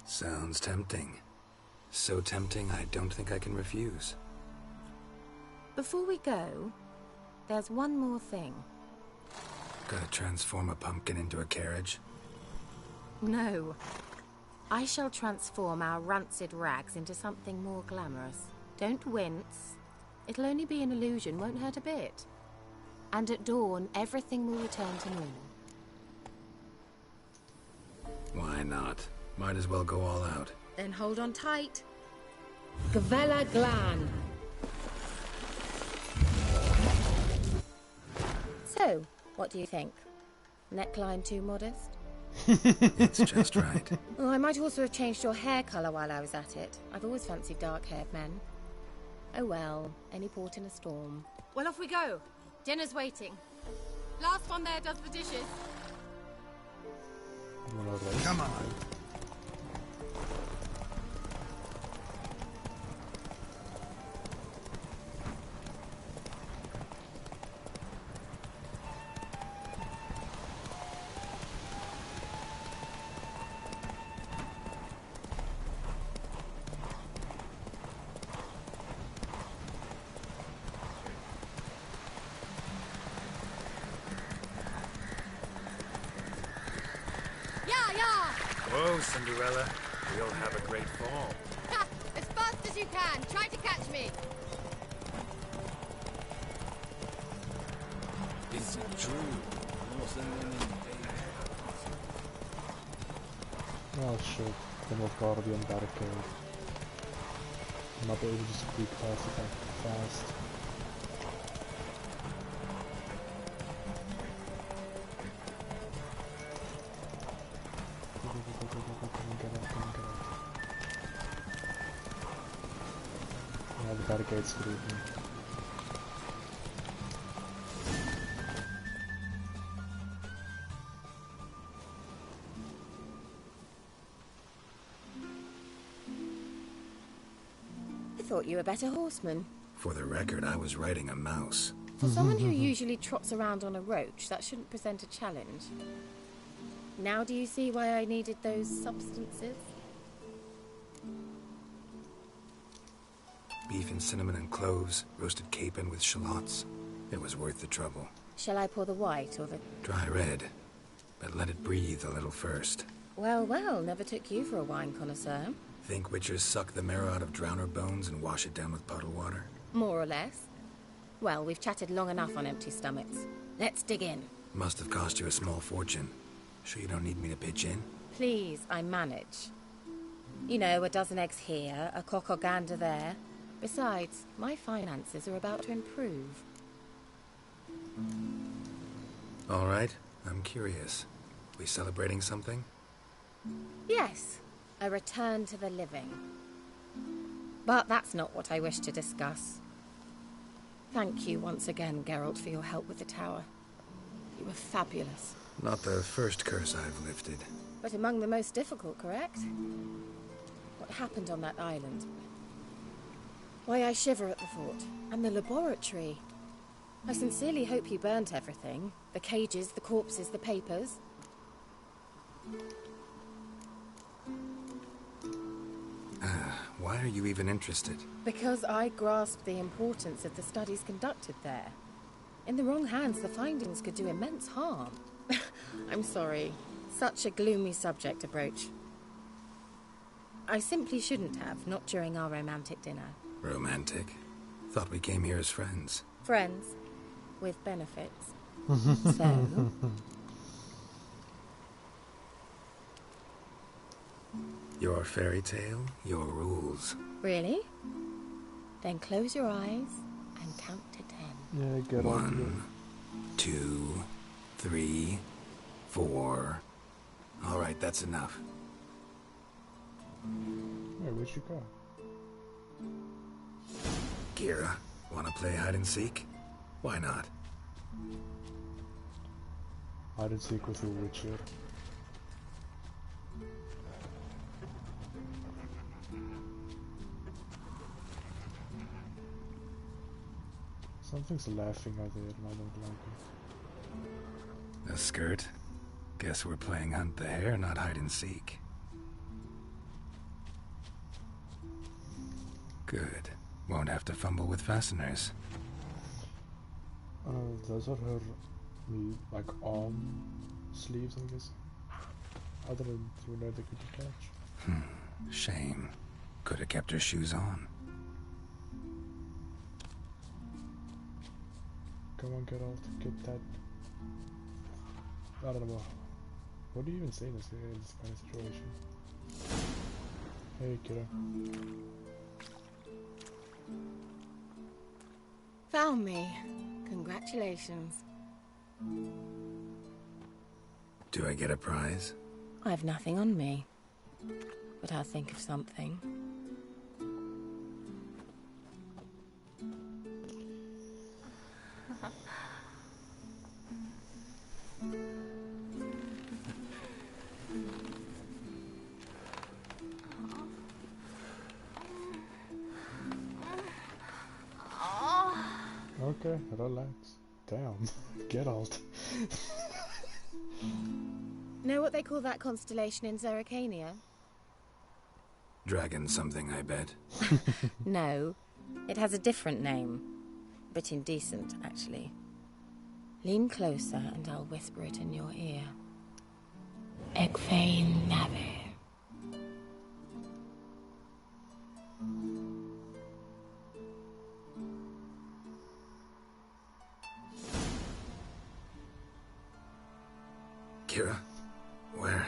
Sounds tempting. So tempting, I don't think I can refuse. Before we go, there's one more thing. Gotta transform a pumpkin into a carriage? No. I shall transform our rancid rags into something more glamorous. Don't wince. It'll only be an illusion, won't hurt a bit. And at dawn, everything will return to normal. Why not? Might as well go all out. Then hold on tight. Gavella Glan. So, what do you think? Neckline too modest? It's just right. Oh, I might also have changed your hair colour while I was at it. I've always fancied dark-haired men. Oh well, any port in a storm. Well, off we go. Dinner's waiting. Last one there does the dishes. Come on. Whoa, Cinderella. We'll have a great fall. Ha! As fast as you can. Try to catch me. Is it true? Oh shit, the Nilfgaardian barricade. I'm not able to squeak past it fast. Yeah, the barricade's screwed me. I thought you were a better horseman. For the record, I was riding a mouse. For someone who usually trots around on a roach, that shouldn't present a challenge. Now do you see why I needed those substances? Beef and cinnamon and cloves, roasted capon with shallots. It was worth the trouble. Shall I pour the white or the... Dry red, but let it breathe a little first. Well, well, never took you for a wine connoisseur. Think witchers suck the marrow out of drowner bones and wash it down with puddle water? More or less. Well, we've chatted long enough on empty stomachs. Let's dig in. Must have cost you a small fortune. Sure you don't need me to pitch in? Please, I manage. You know, a dozen eggs here, a cock or gander there. Besides, my finances are about to improve. All right, I'm curious. We celebrating something? Yes, a return to the living. But that's not what I wish to discuss. Thank you once again, Geralt, for your help with the tower. You were fabulous. Not the first curse I've lifted. But among the most difficult, correct? What happened on that island? Why, I shiver at the thought. And the laboratory. I sincerely hope you burnt everything. The cages, the corpses, the papers. Why are you even interested? Because I grasp the importance of the studies conducted there. In the wrong hands, the findings could do immense harm. I'm sorry. Such a gloomy subject to broach. I simply shouldn't have, not during our romantic dinner. Romantic? Thought we came here as friends. Friends. With benefits. So... Your fairy tale, your rules. Really? Then close your eyes and count to 10. Yeah, get on. 1, 2, 3, 4. All right, that's enough. Where would you go? Kira, wanna play hide and seek? Why not? Hide and seek with a witcher. Something's laughing out there and I don't like it. A skirt? Guess we're playing hunt the hare, not hide and seek. Good. Won't have to fumble with fasteners. Those are her, like, arm sleeves, I guess. I didn't even know they could detach. Shame. Could have kept her shoes on. Come on, Geralt, get that. I don't know. What do you even say in this kind of situation? Hey, Kira. Found me. Congratulations. Do I get a prize? I have nothing on me. But I'll think of something. Okay, relax. Damn. Geralt. Know what they call that constellation in Zerrikania? Dragon something, I bet. No, it has a different name. A bit indecent, actually. Lean closer and I'll whisper it in your ear. Egfain Navir. Kira, where?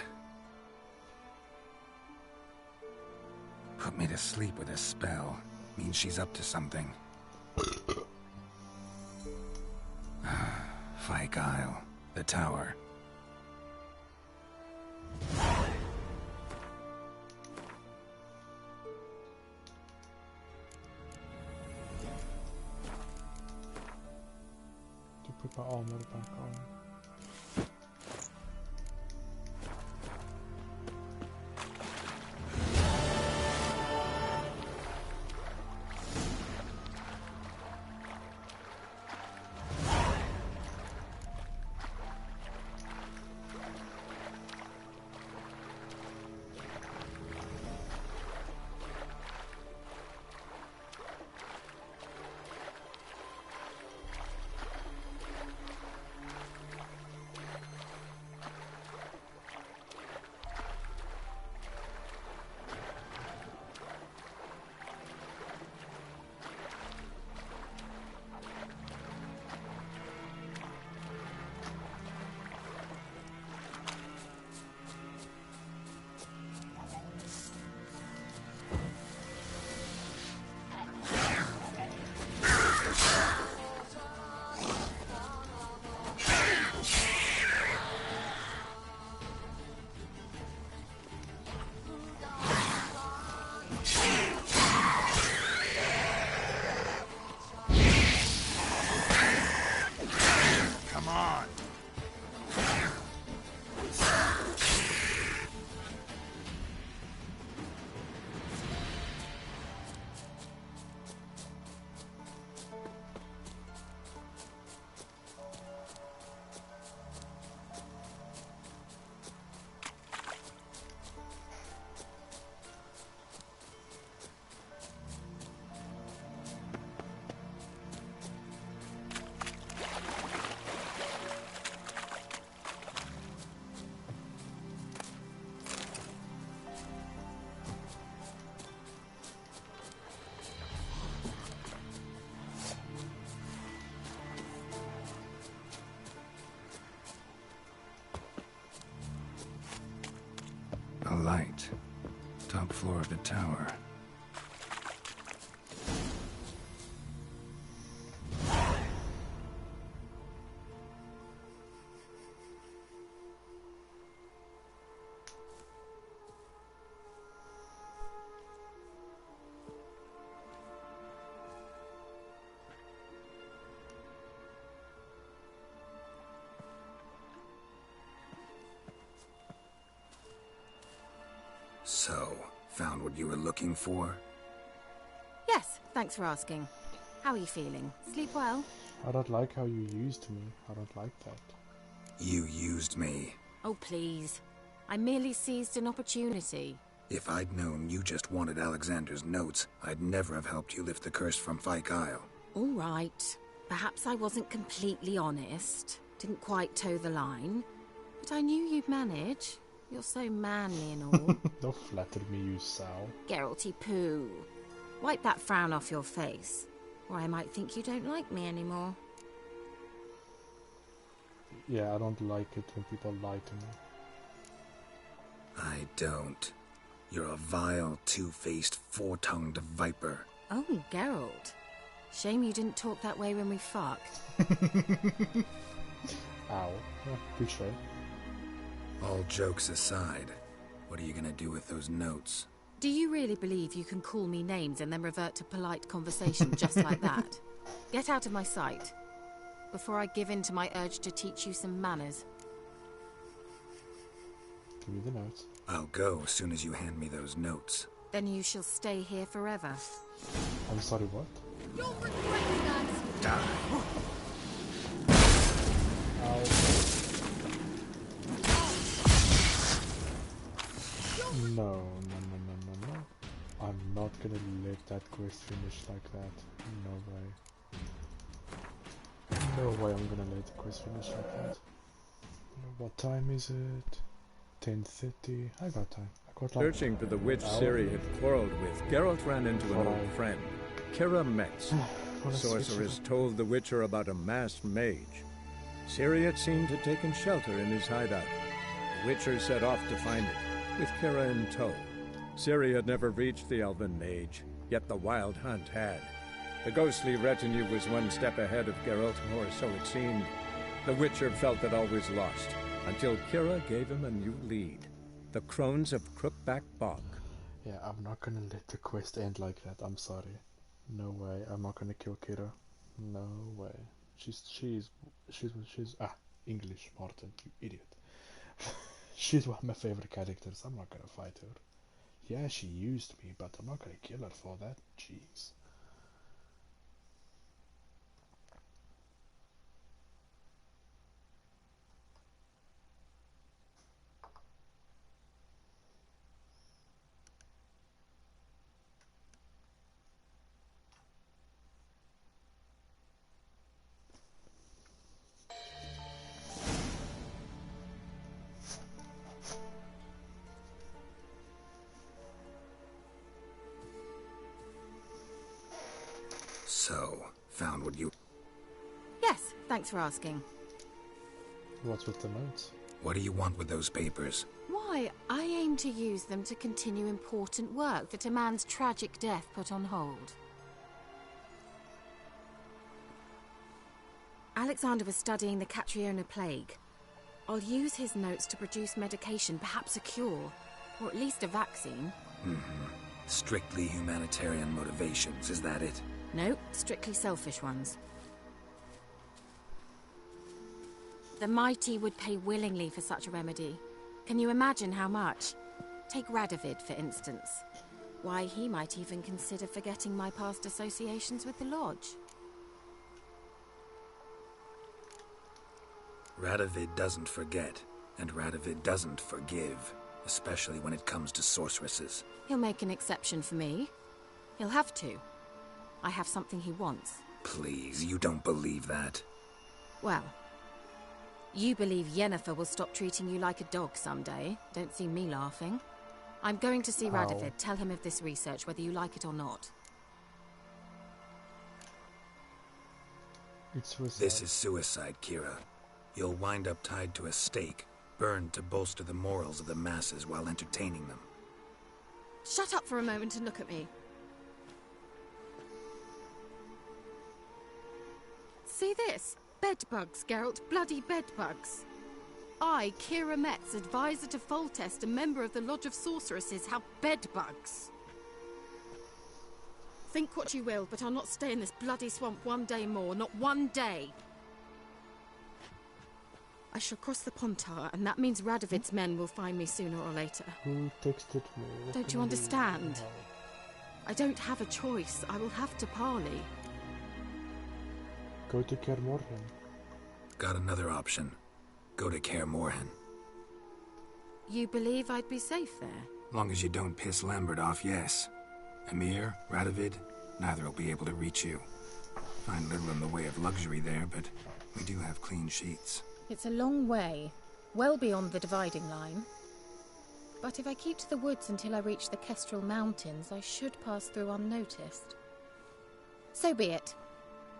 Put me to sleep with a spell. Means she's up to something. Fyke Isle, the tower. To put my armor back on. floor of the tower. So, found what you were looking for? Yes, thanks for asking. How are you feeling? Sleep well? I don't like how you used me. I don't like that. You used me. Oh, please. I merely seized an opportunity. If I'd known you just wanted Alexander's notes, I'd never have helped you lift the curse from Fyke Isle. All right. Perhaps I wasn't completely honest. Didn't quite toe the line. But I knew you'd manage. You're so manly and all. Don't flatter me, you sow. Geralty poo. Wipe that frown off your face, or I might think you don't like me anymore. Yeah, I don't like it when people lie to me. I don't. You're a vile, two-faced, four-tongued viper. Oh, Geralt. Shame you didn't talk that way when we fucked. Ow. Yeah, touche. All jokes aside, what are you gonna do with those notes? Do you really believe you can call me names and then revert to polite conversation just like that? Get out of my sight, before I give in to my urge to teach you some manners. Give me the notes. I'll go as soon as you hand me those notes. Then you shall stay here forever. I'm sorry, what? You'll regret that! Die! Ow. No. I'm not gonna let that quest finish like that. No way. No way I'm gonna let the quest finish like that. What time is it? 10:30. I got time. I got like Searching for the witch Ciri had quarreled with, Geralt ran into an old friend, Kira Metz. Sorceress told the Witcher about a masked mage. Ciri, it seemed, had taken shelter in his hideout. The Witcher set off to find it, with Kira in tow. Ciri had never reached the elven mage, yet the wild hunt had. The ghostly retinue was one step ahead of Geralt, or so it seemed. The Witcher felt that all was lost, until Kira gave him a new lead. The Crones of Crookback Bog. Yeah, I'm not gonna let the quest end like that. I'm sorry. No way. I'm not gonna kill Kira. No way. She's English, Martin, you idiot. She's one of my favorite characters. I'm not gonna fight her. Yeah, she used me, but I'm not gonna kill her for that. Jeez. So, found what you... Yes, thanks for asking. What's with the notes? What do you want with those papers? Why, I aim to use them to continue important work that a man's tragic death put on hold. Alexander was studying the Catriona plague. I'll use his notes to produce medication, perhaps a cure, or at least a vaccine. Strictly humanitarian motivations, is that it? No, strictly selfish ones. The mighty would pay willingly for such a remedy. Can you imagine how much? Take Radovid, for instance. Why, he might even consider forgetting my past associations with the Lodge. Radovid doesn't forget, and Radovid doesn't forgive, especially when it comes to sorceresses. He'll make an exception for me. He'll have to. I have something he wants. Please, you don't believe that. Well, you believe Yennefer will stop treating you like a dog someday. Don't see me laughing. I'm going to see Radovid. Tell him of this research, whether you like it or not. It's suicide. This is suicide, Kira. You'll wind up tied to a stake, burned to bolster the morals of the masses while entertaining them. Shut up for a moment and look at me. See this? Bedbugs, Geralt. Bloody bedbugs. I, Keira Metz, advisor to Foltest, a member of the Lodge of Sorceresses, have bedbugs. Think what you will, but I'll not stay in this bloody swamp one day more. Not one day. I shall cross the Pontar, and that means Radovid's men will find me sooner or later. Who texted me? What Don't can you I do? understand? No. I don't have a choice. I will have to parley. Go to Kaer Morhen. Got another option. Go to Kaer Morhen. You believe I'd be safe there? Long as you don't piss Lambert off, yes. Emir, Radovid, neither will be able to reach you. Find little in the way of luxury there, but we do have clean sheets. It's a long way, well beyond the dividing line. But if I keep to the woods until I reach the Kestrel Mountains, I should pass through unnoticed. So be it.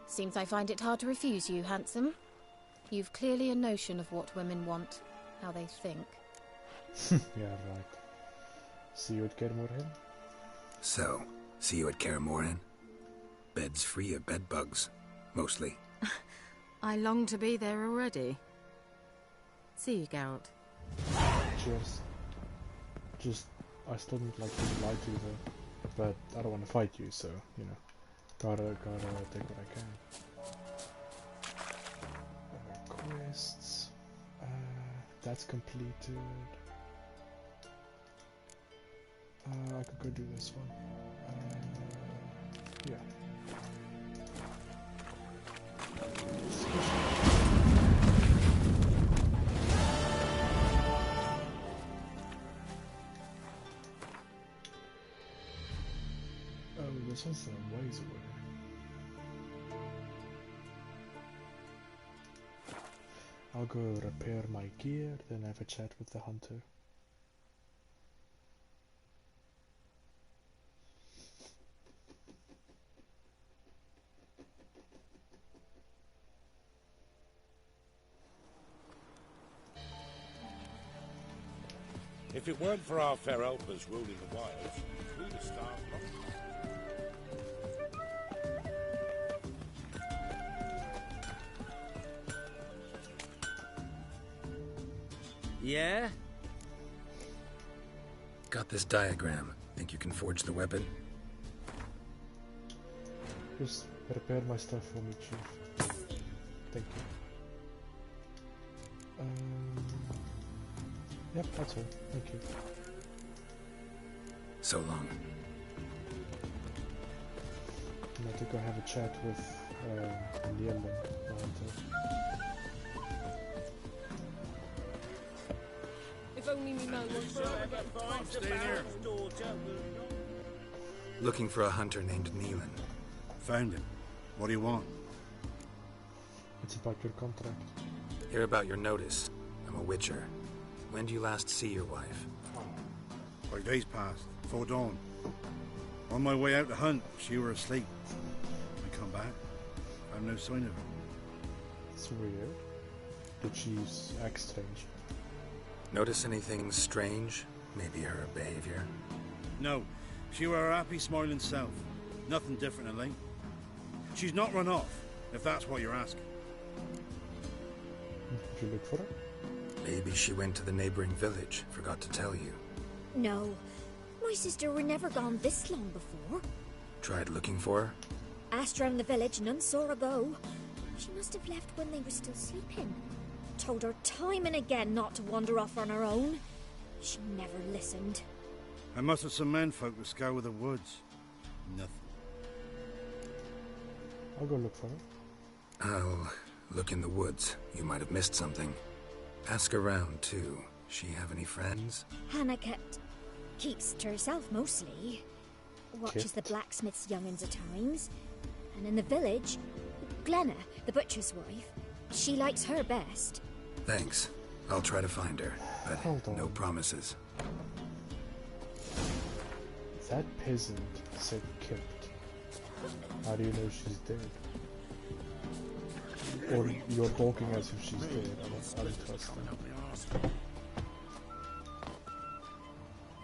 Seems I find it hard to refuse you, handsome. You've clearly a notion of what women want, how they think. Yeah, right. See you at Kaer Morhen? So, see you at Kaer Morhen? Beds free of bedbugs, mostly. I long to be there already. See you, Geralt. Cheers. Just, I still don't like to lie to you though. But I don't want to fight you, so, you know. Gotta take what I can. Quests. That's completed. I could go do this one. Yeah. Oh, this one's some ways away. I'll go repair my gear, then have a chat with the hunter. If it weren't for our fair Elpers ruling the wilds, we'd have starved long. Yeah? Got this diagram. Think you can forge the weapon? Just repair my stuff for me, Chief. Thank you. Yep, that's all. Thank you. So long. I'm going to go have a chat with Nielin, the hunter. If only me man was forever Looking for a hunter named Neelan. Found him. What do you want? It's about your contract. Hear about your notice. I'm a witcher. When do you last see your wife? 5 days passed, before dawn. On my way out to hunt, she were asleep. I come back, found no sign of her. It's weird. Did she act strange? Notice anything strange? Maybe her behavior? No, she were her happy, smiling self. Nothing different, Elaine. She's not run off, if that's what you're asking. Did you look for her? Maybe she went to the neighboring village, forgot to tell you. No, my sister were never gone this long before. Tried looking for her? Asked round the village, none saw her go. She must have left when they were still sleeping. Told her time and again not to wander off on her own. She never listened. I must have some menfolk to scour the woods. Nothing. I'll go look for her. I'll look in the woods. You might have missed something. Ask around, too. She have any friends? Hannah keeps to herself mostly. Watches the blacksmith's young'uns at times. And in the village, Glenna, the butcher's wife, she likes her best. Thanks. I'll try to find her, but no promises. That peasant said kept. How do you know she's dead? Or you're talking as if she's dead. I don't trust her.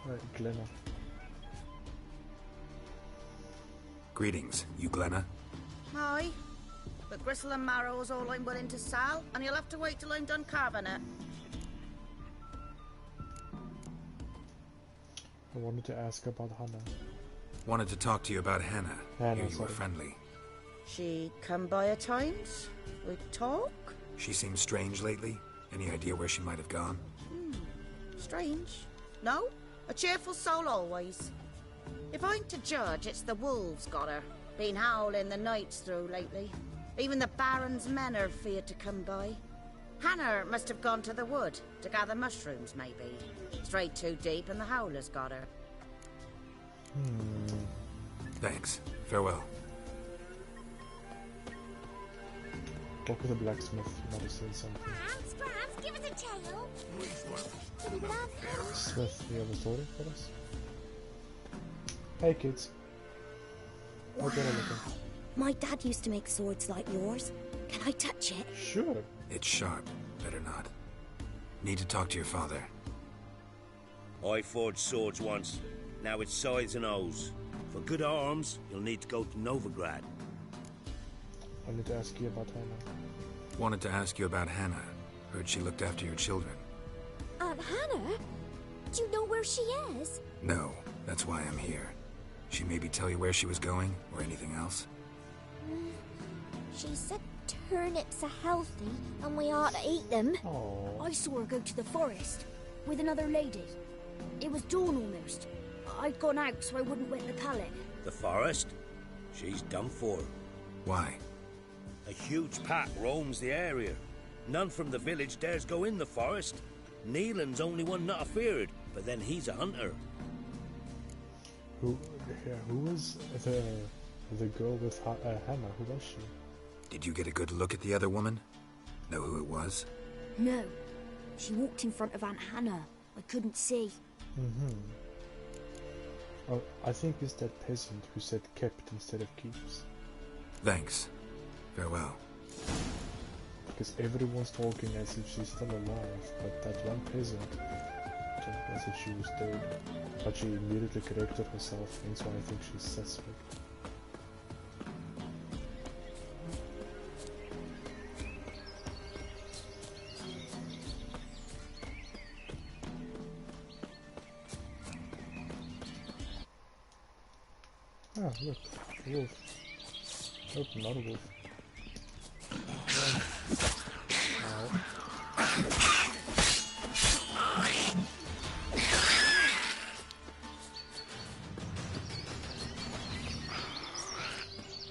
Right, Glenna. Greetings, you Glenna? Aye. But gristle and marrow's all I'm willing to sell, and you'll have to wait till I'm done carving it. I wanted to ask about Hannah. Wanted to talk to you about Hannah. Hear you were sorry. friendly. She come by at times? We talk? She seems strange lately. Any idea where she might have gone? Strange. No? A cheerful soul always. If I'm to judge, it's the wolves got her. Been howling the nights through lately. Even the Baron's men are feared to come by. Hannah must have gone to the wood to gather mushrooms, maybe. Strayed too deep and the howlers got her. Thanks. Farewell. Talk with the blacksmith. You might have seen something. Scrams, give us a tale. Smith, you have a story for us? Hey kids. Wow. My dad used to make swords like yours. Can I touch it? Sure. It's sharp. Better not. Need to talk to your father. I forged swords once. Now it's scythes and hoes. For good arms, you'll need to go to Novigrad. I need to ask you about Hannah. Wanted to ask you about Hannah. Heard she looked after your children. Hannah? Do you know where she is? No, that's why I'm here. She maybe tell you where she was going, or anything else? She said turnips are healthy, and we ought to eat them. Aww. I saw her go to the forest, with another lady. It was dawn almost. I'd gone out so I wouldn't wet the pallet. The forest? She's done for. Why? A huge pack roams the area. None from the village dares go in the forest. Neelan's only one not afeared, but then he's a hunter. Who was the girl with Hannah? Who was she? Did you get a good look at the other woman? Know who it was? No. She walked in front of Aunt Hannah. I couldn't see. Oh, I think it's that peasant who said kept instead of keeps. Thanks. Farewell. Because everyone's talking as if she's still alive, but that one peasant talked as if she was dead. But she immediately corrected herself, and so I think she's suspect. Ah, look, a wolf. Nope, not a wolf.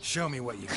Show me what you got.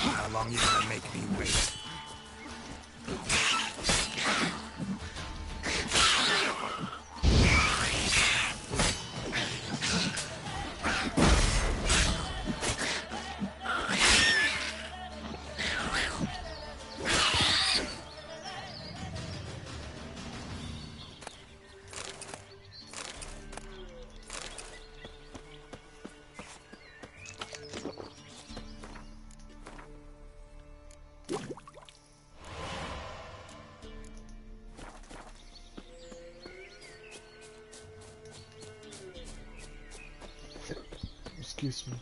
How long you gonna make me wait? Excuse me.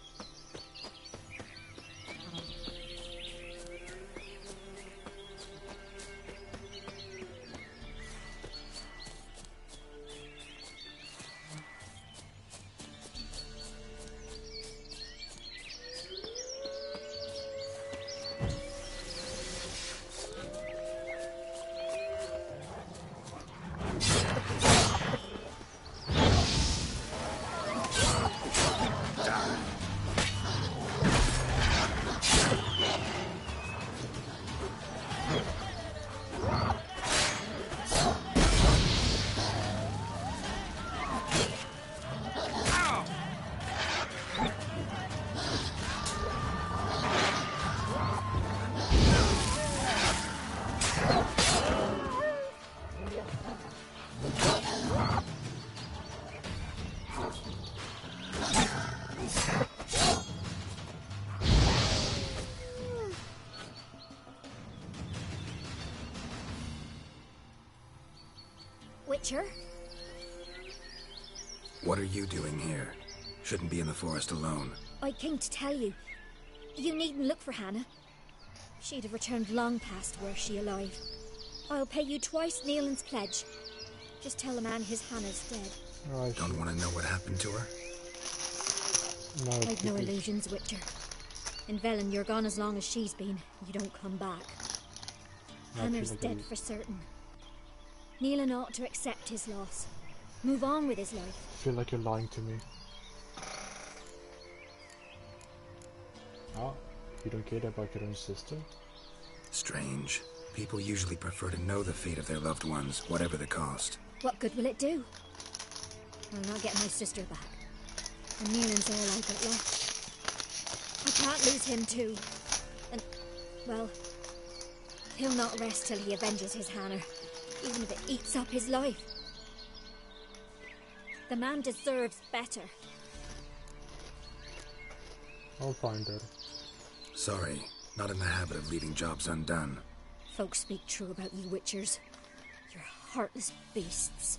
Witcher. What are you doing here? Shouldn't be in the forest alone. I came to tell you. You needn't look for Hannah. She'd have returned long past were she alive. I'll pay you twice Nealon's pledge. Just tell the man his Hannah's dead. Right. Don't want to know what happened to her? No, I've no illusions, Witcher. In Velen, you're gone as long as she's been. You don't come back. Hannah's dead for certain. Nealon ought to accept his loss. Move on with his life. I feel like you're lying to me. Oh, you don't care about your own sister? Strange. People usually prefer to know the fate of their loved ones, whatever the cost. What good will it do? I'll not get my sister back. And Nealon's all I've got left. I can't lose him too. And, well, he'll not rest till he avenges his Hannah, even if it eats up his life. The man deserves better. I'll find her. Sorry, not in the habit of leaving jobs undone. Folks speak true about you Witchers. You're heartless beasts.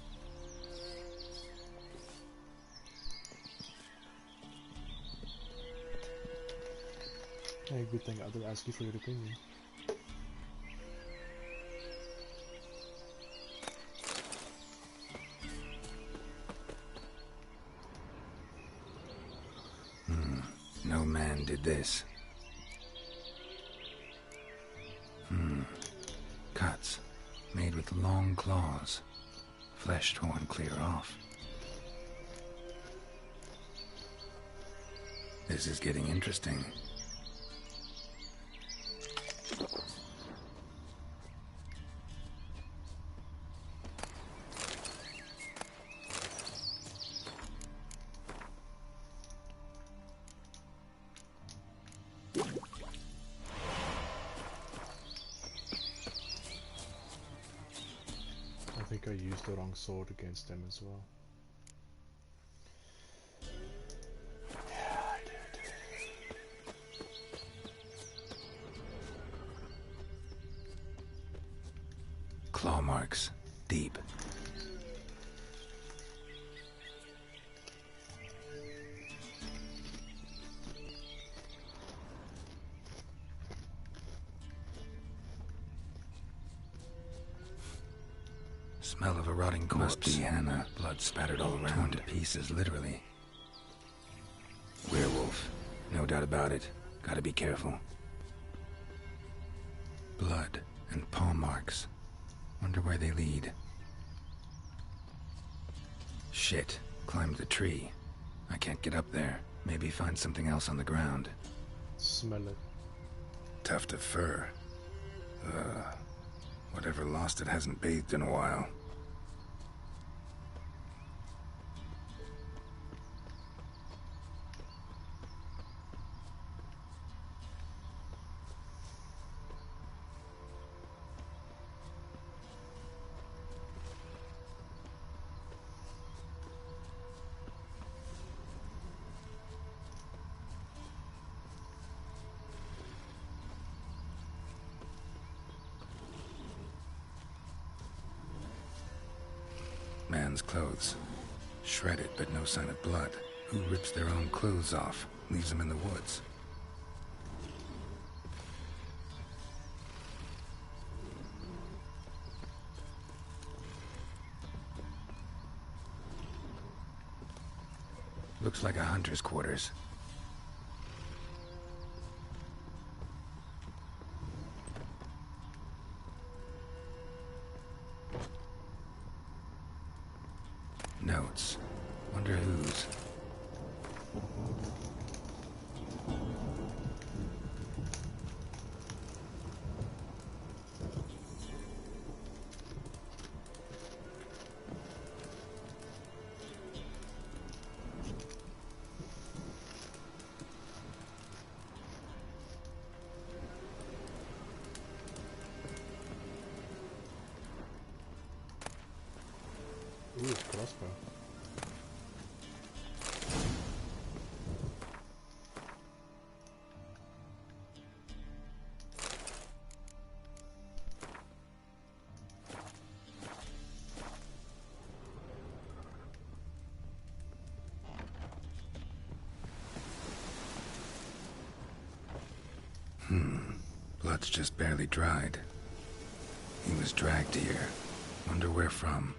Hey, good thing I didn't ask you for your opinion. No man did this. Cuts, made with long claws. Flesh torn clear off. This is getting interesting. I think I used the wrong sword against them as well. Yeah, I did. Claw marks, deep. Smell of a rotting corpse. Must be Hannah. Blood spattered all around. Torn to pieces, literally. Werewolf. No doubt about it. Gotta be careful. Blood and paw marks. Wonder where they lead. Shit. Climbed the tree. I can't get up there. Maybe find something else on the ground. Smell it. Tuft of fur. Whatever lost it hasn't bathed in a while. Man's clothes. Shredded, but no sign of blood. Who rips their own clothes off, leaves them in the woods? Looks like a hunter's quarters. Notes. Wonder whose. Ooh, crossbow. Blood's just barely dried. He was dragged here. Wonder where from.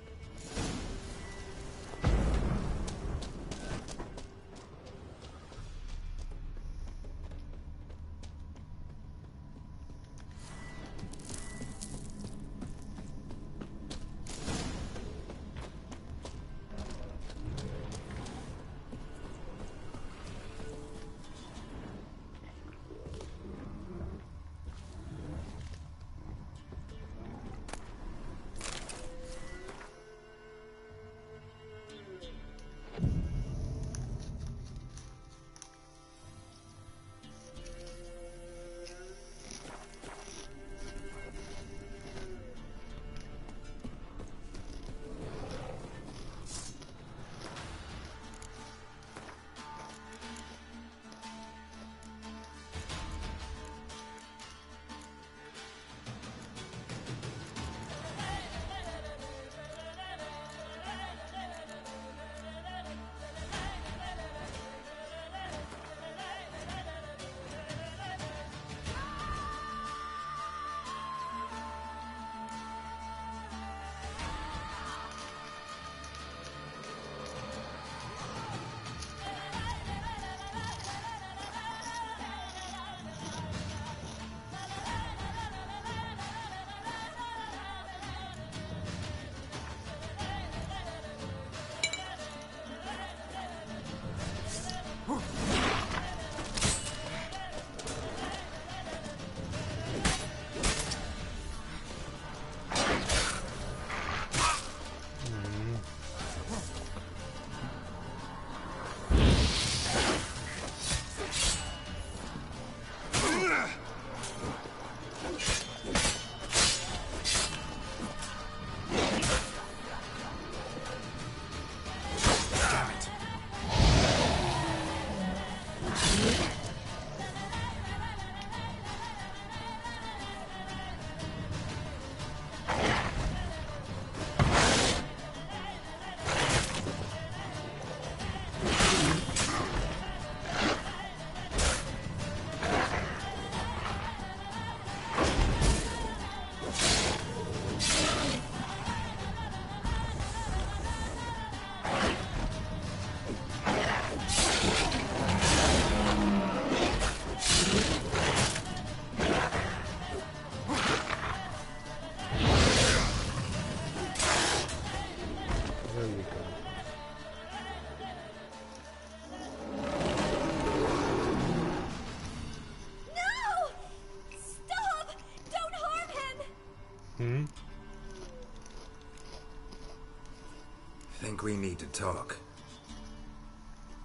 Think we need to talk.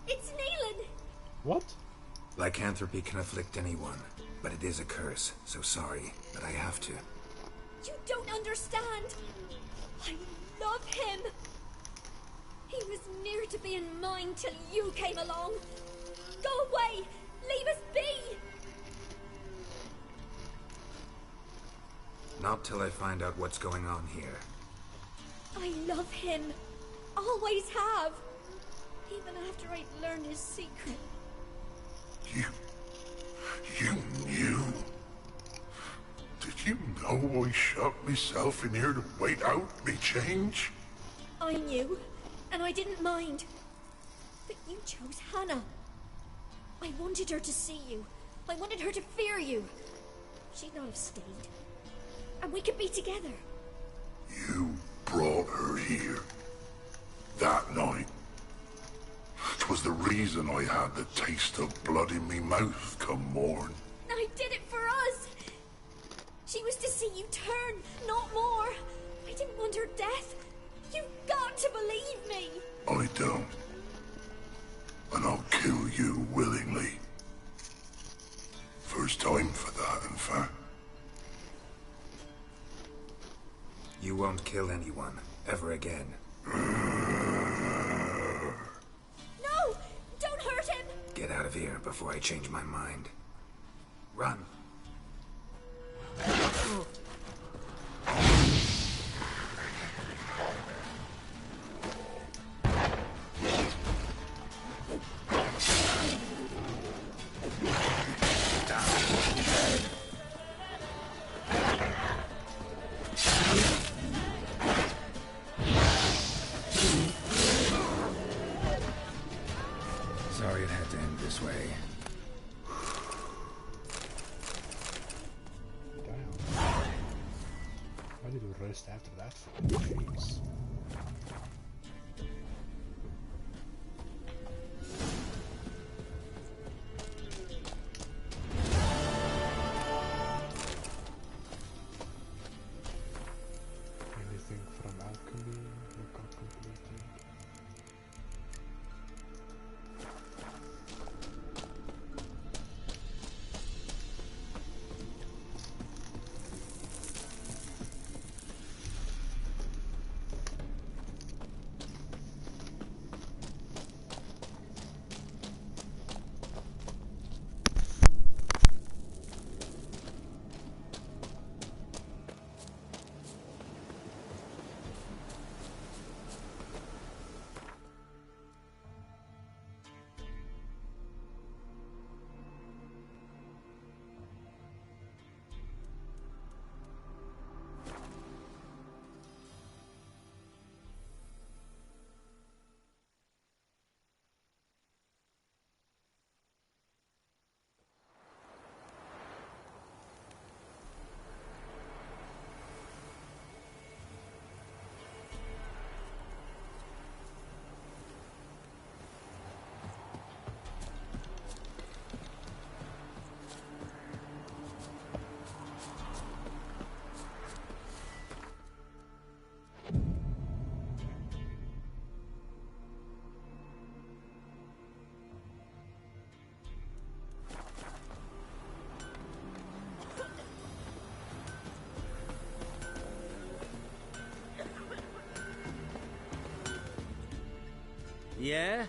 It's Neelan! What? Lycanthropy can afflict anyone, but it is a curse, so sorry, but I have to. You don't understand. I love him. He was near to being mine till you came along. Go away! Leave us be! Not till I find out what's going on here. I love him. Always have. Even after I'd learned his secret. You knew? Did you know I shut myself in here to wait out me change? I knew, and I didn't mind. But you chose Hannah. I wanted her to see you. I wanted her to fear you. She'd not have stayed. And we could be together. You brought her here. That night. 'Twas the reason I had the taste of blood in me mouth come morn. I did it for us. She was to see you turn, not more. I didn't want her death. You've got to believe me. I don't. And I'll kill you willingly. First time for that, in fact. You won't kill anyone, ever again. No! Don't hurt him! Get out of here before I change my mind. Run. this way. Damn. Why did we rest after that? Jeez. Anything from alchemy? Look up completely. Yeah?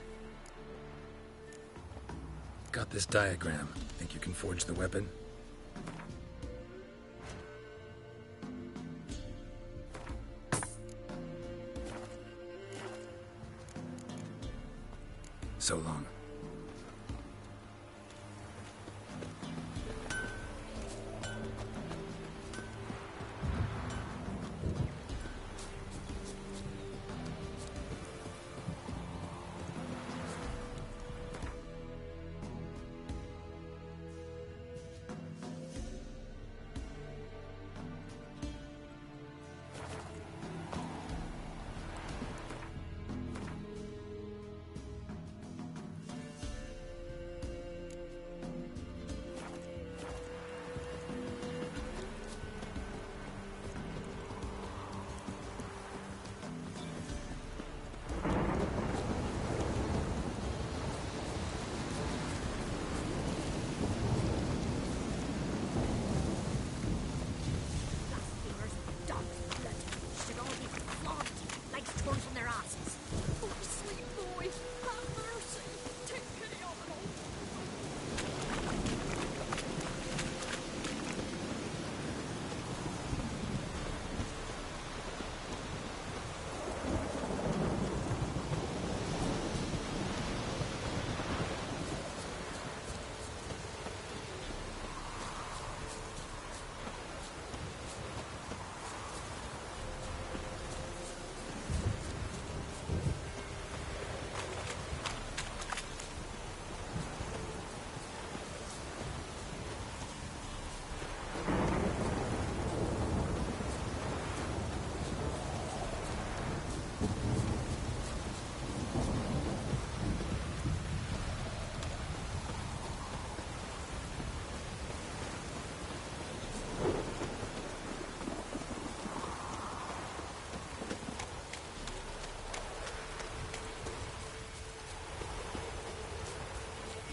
Got this diagram. Think you can forge the weapon? So long.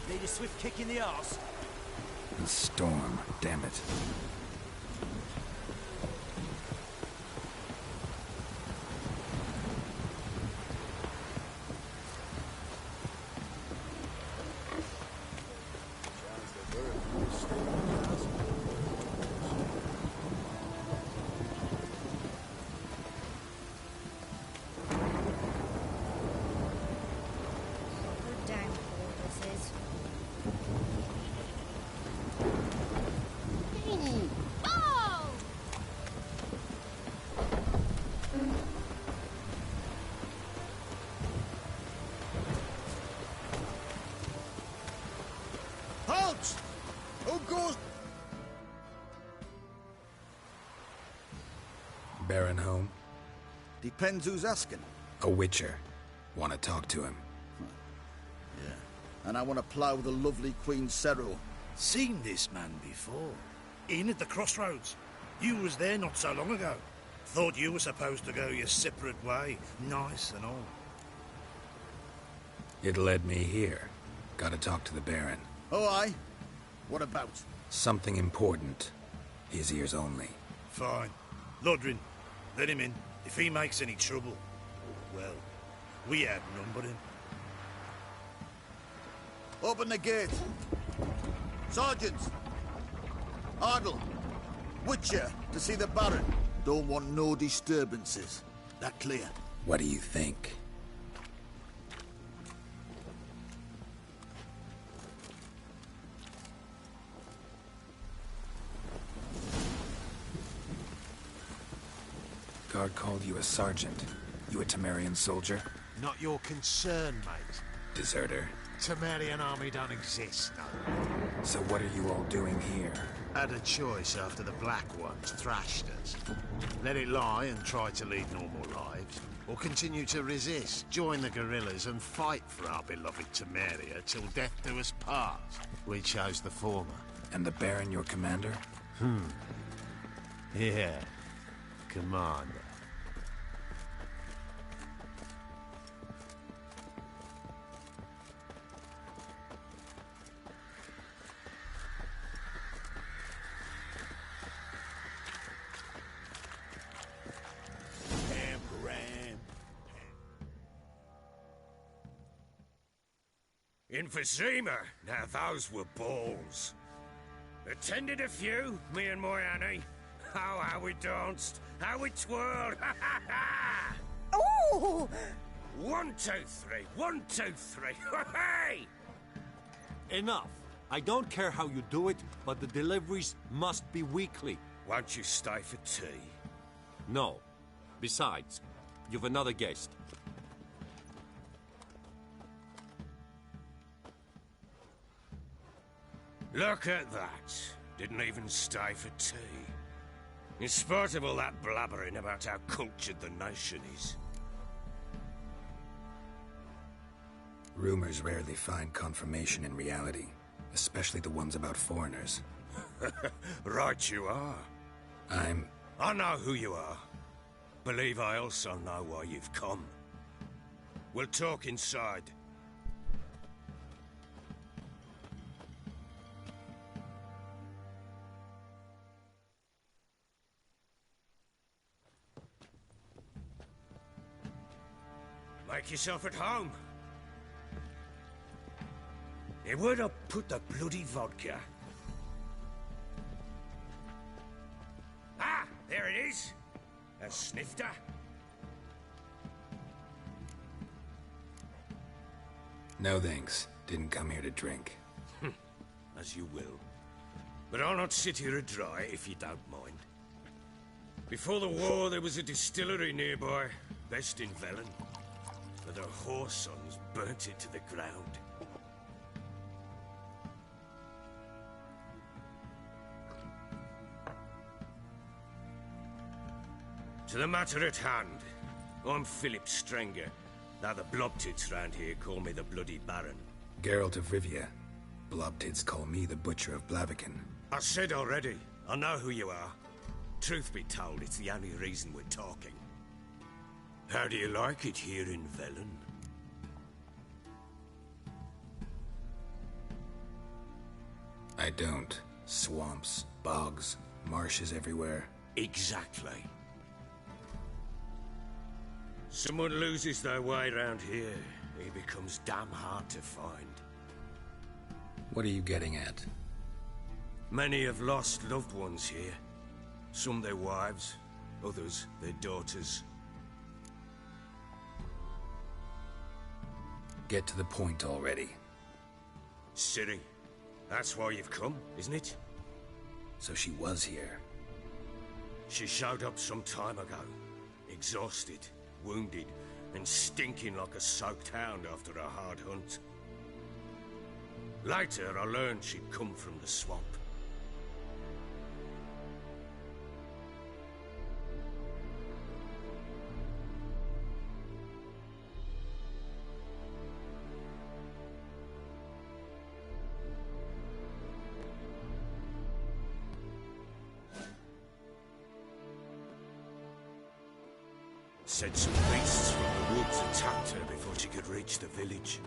Need a swift kick in the arse. The storm, damn it. Ooh. Baron home? Depends who's asking. A witcher. Want to talk to him. Yeah. And I want to plough the lovely Queen Cero. Seen this man before. In at the crossroads. You was there not so long ago. Thought you were supposed to go your separate way. Nice and all. It led me here. Gotta talk to the Baron. Oh, aye? What about? Something important. His ears only. Fine. Lodrin, let him in. If he makes any trouble, well, we outnumber him. Open the gate. Sergeants! Ardle! Witcher, to see the Baron. Don't want no disturbances. That clear? What do you think? Guard called you a sergeant. You a Temerian soldier? Not your concern, mate. Deserter. Temerian army don't exist, no. So what are you all doing here? Had a choice after the Black Ones thrashed us. Let it lie and try to lead normal lives, or continue to resist, join the guerrillas and fight for our beloved Temeria till death do us part. We chose the former. And the Baron your commander? Yeah. Commander. Emphysema. Now those were balls. Attended a few, me and my Annie. Oh, how we danced, how we twirled. Oh! 1, 2, 3. 1, 2, 3. Hey! Enough. I don't care how you do it, but the deliveries must be weekly. Won't you stay for tea? No. Besides, you've another guest. Look at that. Didn't even stay for tea. In spite of all that blabbering about how cultured the nation is. Rumors rarely find confirmation in reality, especially the ones about foreigners. Right you are. I know who you are. Believe I also know why you've come. We'll talk inside. Make yourself at home. Hey, where'd I put the bloody vodka? Ah, there it is. A snifter. No thanks. Didn't come here to drink. As you will. But I'll not sit here dry if you don't mind. Before the war, there was a distillery nearby, best in Velen. But her whore sons burnt it to the ground. To the matter at hand, I'm Philip Strenger. Now the Blobtits round here call me the Bloody Baron. Geralt of Rivia. Blobtits call me the Butcher of Blaviken. I said already, I know who you are. Truth be told, it's the only reason we're talking. How do you like it here in Velen? I don't. Swamps, bogs, marshes everywhere. Exactly. Someone loses their way around here, he becomes damn hard to find. What are you getting at? Many have lost loved ones here. Some their wives, others their daughters. Get to the point already. Ciri, that's why you've come, isn't it? So she was here. She showed up some time ago, exhausted, wounded, and stinking like a soaked hound after a hard hunt. Later, I learned she'd come from the swamp. Said some beasts from the woods attacked her before she could reach the village.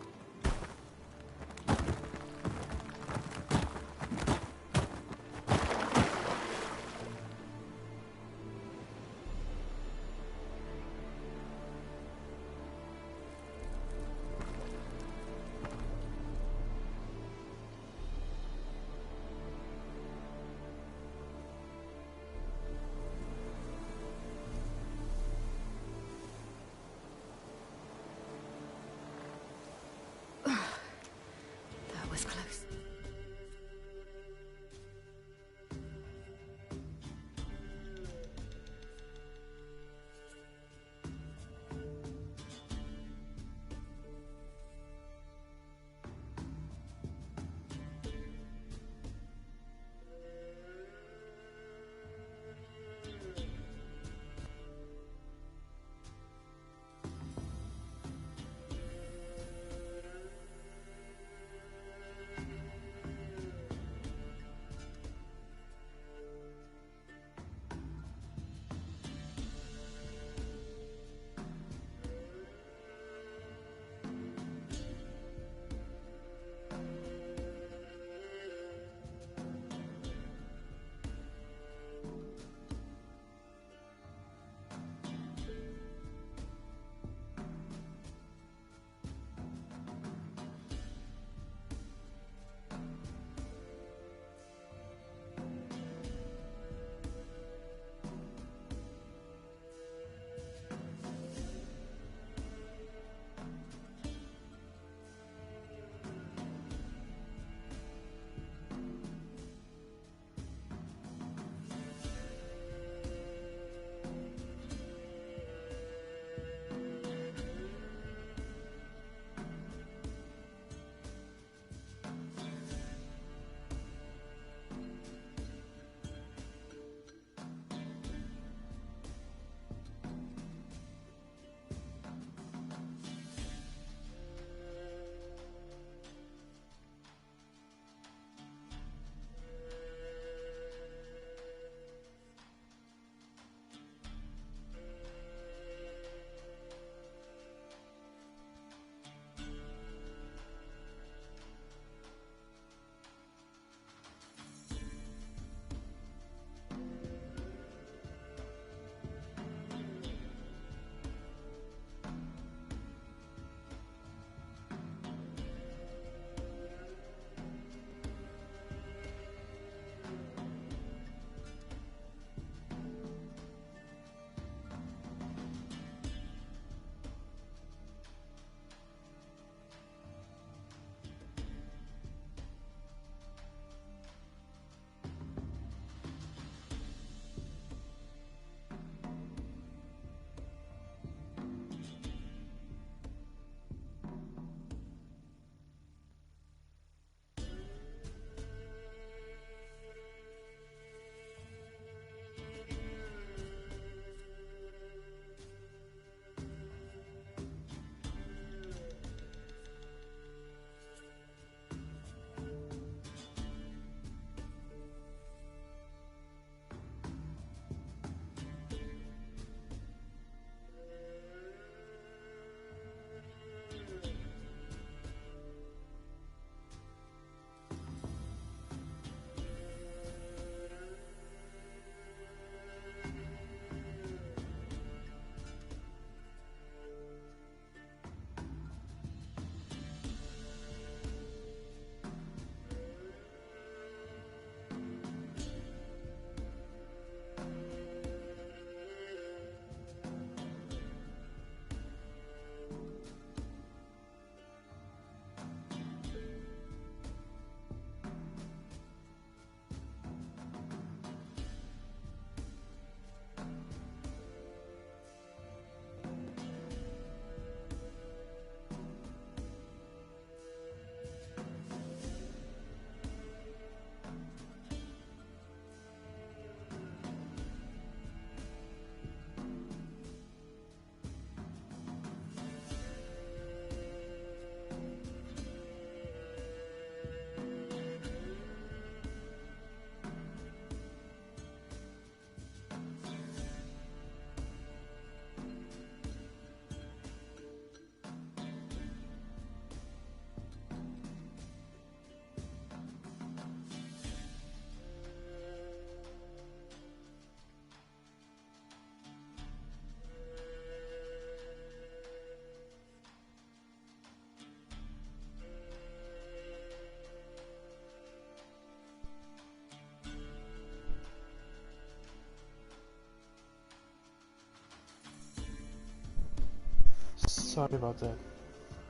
sorry about that.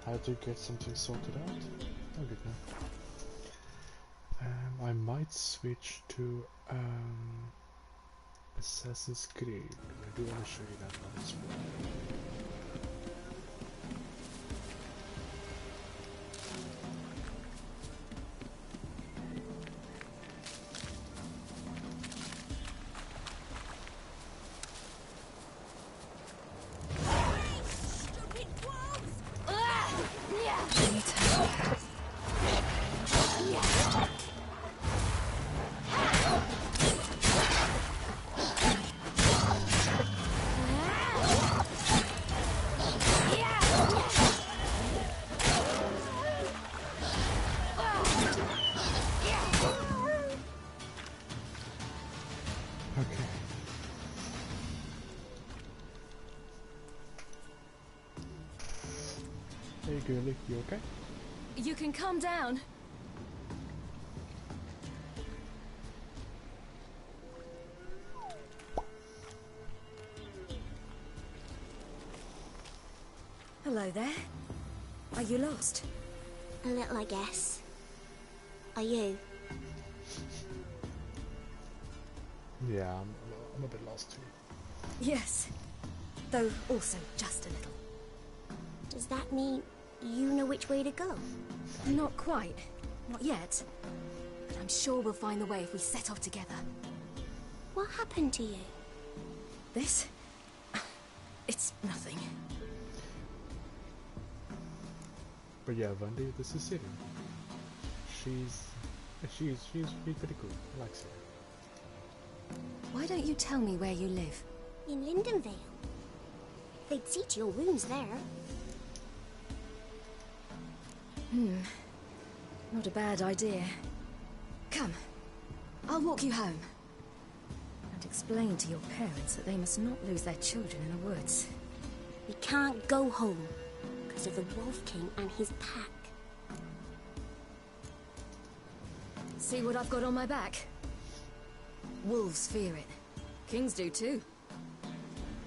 I had to get something sorted out. Oh, good now. I might switch to Assassin's Creed. I do want to show you that one as well. Hey girlie, you okay? You can calm down. Hello there. Are you lost? A little, I guess. Are you? Yeah, I'm a bit lost too. Yes. Though also just a little. Does that mean you know which way to go? Not quite. Not yet. But I'm sure we'll find the way if we set off together. What happened to you? This? It's nothing. But yeah, Wendy, this is Ciri. She's pretty cool. I like Ciri. Why don't you tell me where you live? In Lindenvale. They'd see to your wounds there. Not a bad idea. Come, I'll walk you home. And explain to your parents that they must not lose their children in the woods. We can't go home because of the Wolf King and his pack. See what I've got on my back? Wolves fear it. Kings do too.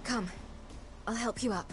Come, I'll help you up.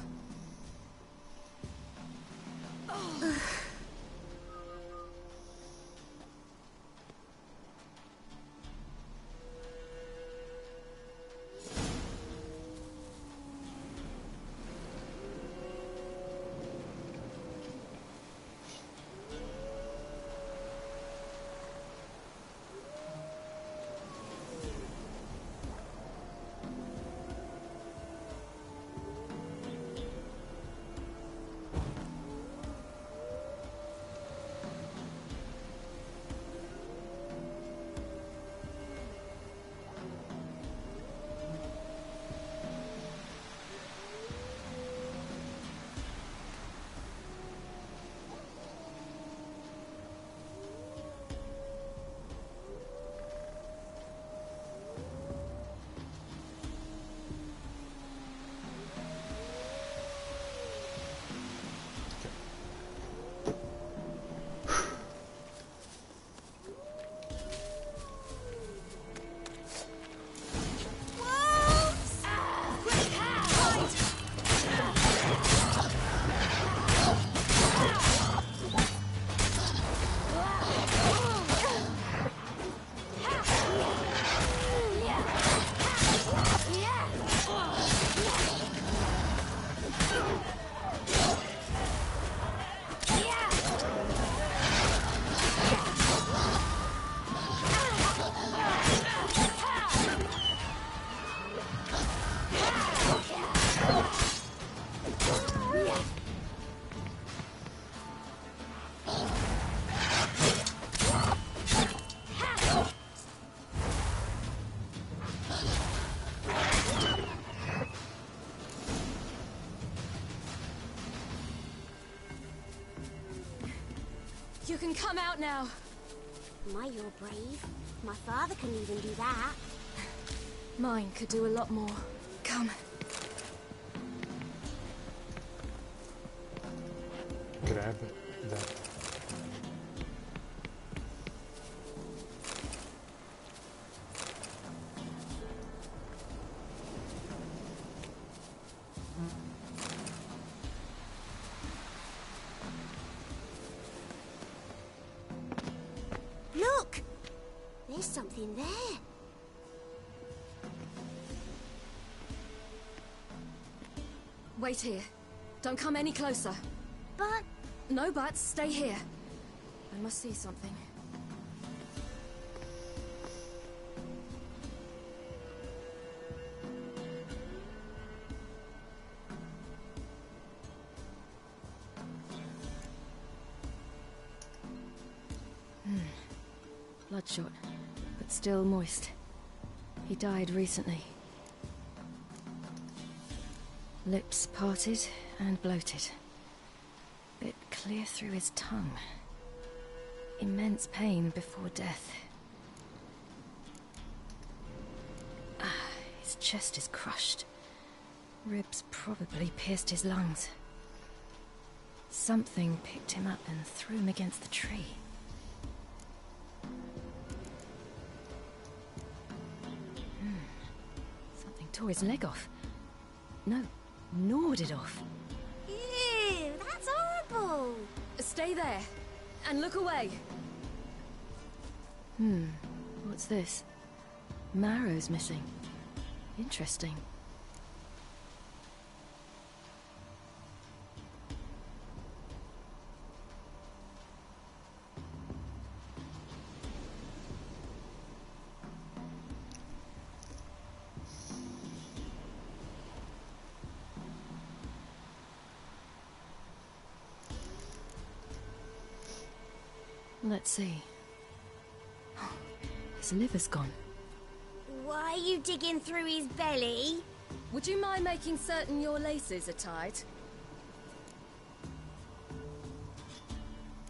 You can come out now. My, you're brave. My father can even do that. Mine could do a lot more. Come. Grab that. something there. Wait here. Don't come any closer. But... No buts. Stay here. I must see something. Bloodshot, but still moist. He died recently. Lips parted and bloated. Bit clear through his tongue. Immense pain before death. His chest is crushed. Ribs probably pierced his lungs. Something picked him up and threw him against the tree. Something tore his leg off. No, gnawed it off. Ew, that's horrible! Stay there, and look away. What's this? Marrow's missing. Interesting. Let's see. His liver's gone. Why are you digging through his belly? Would you mind making certain your laces are tied?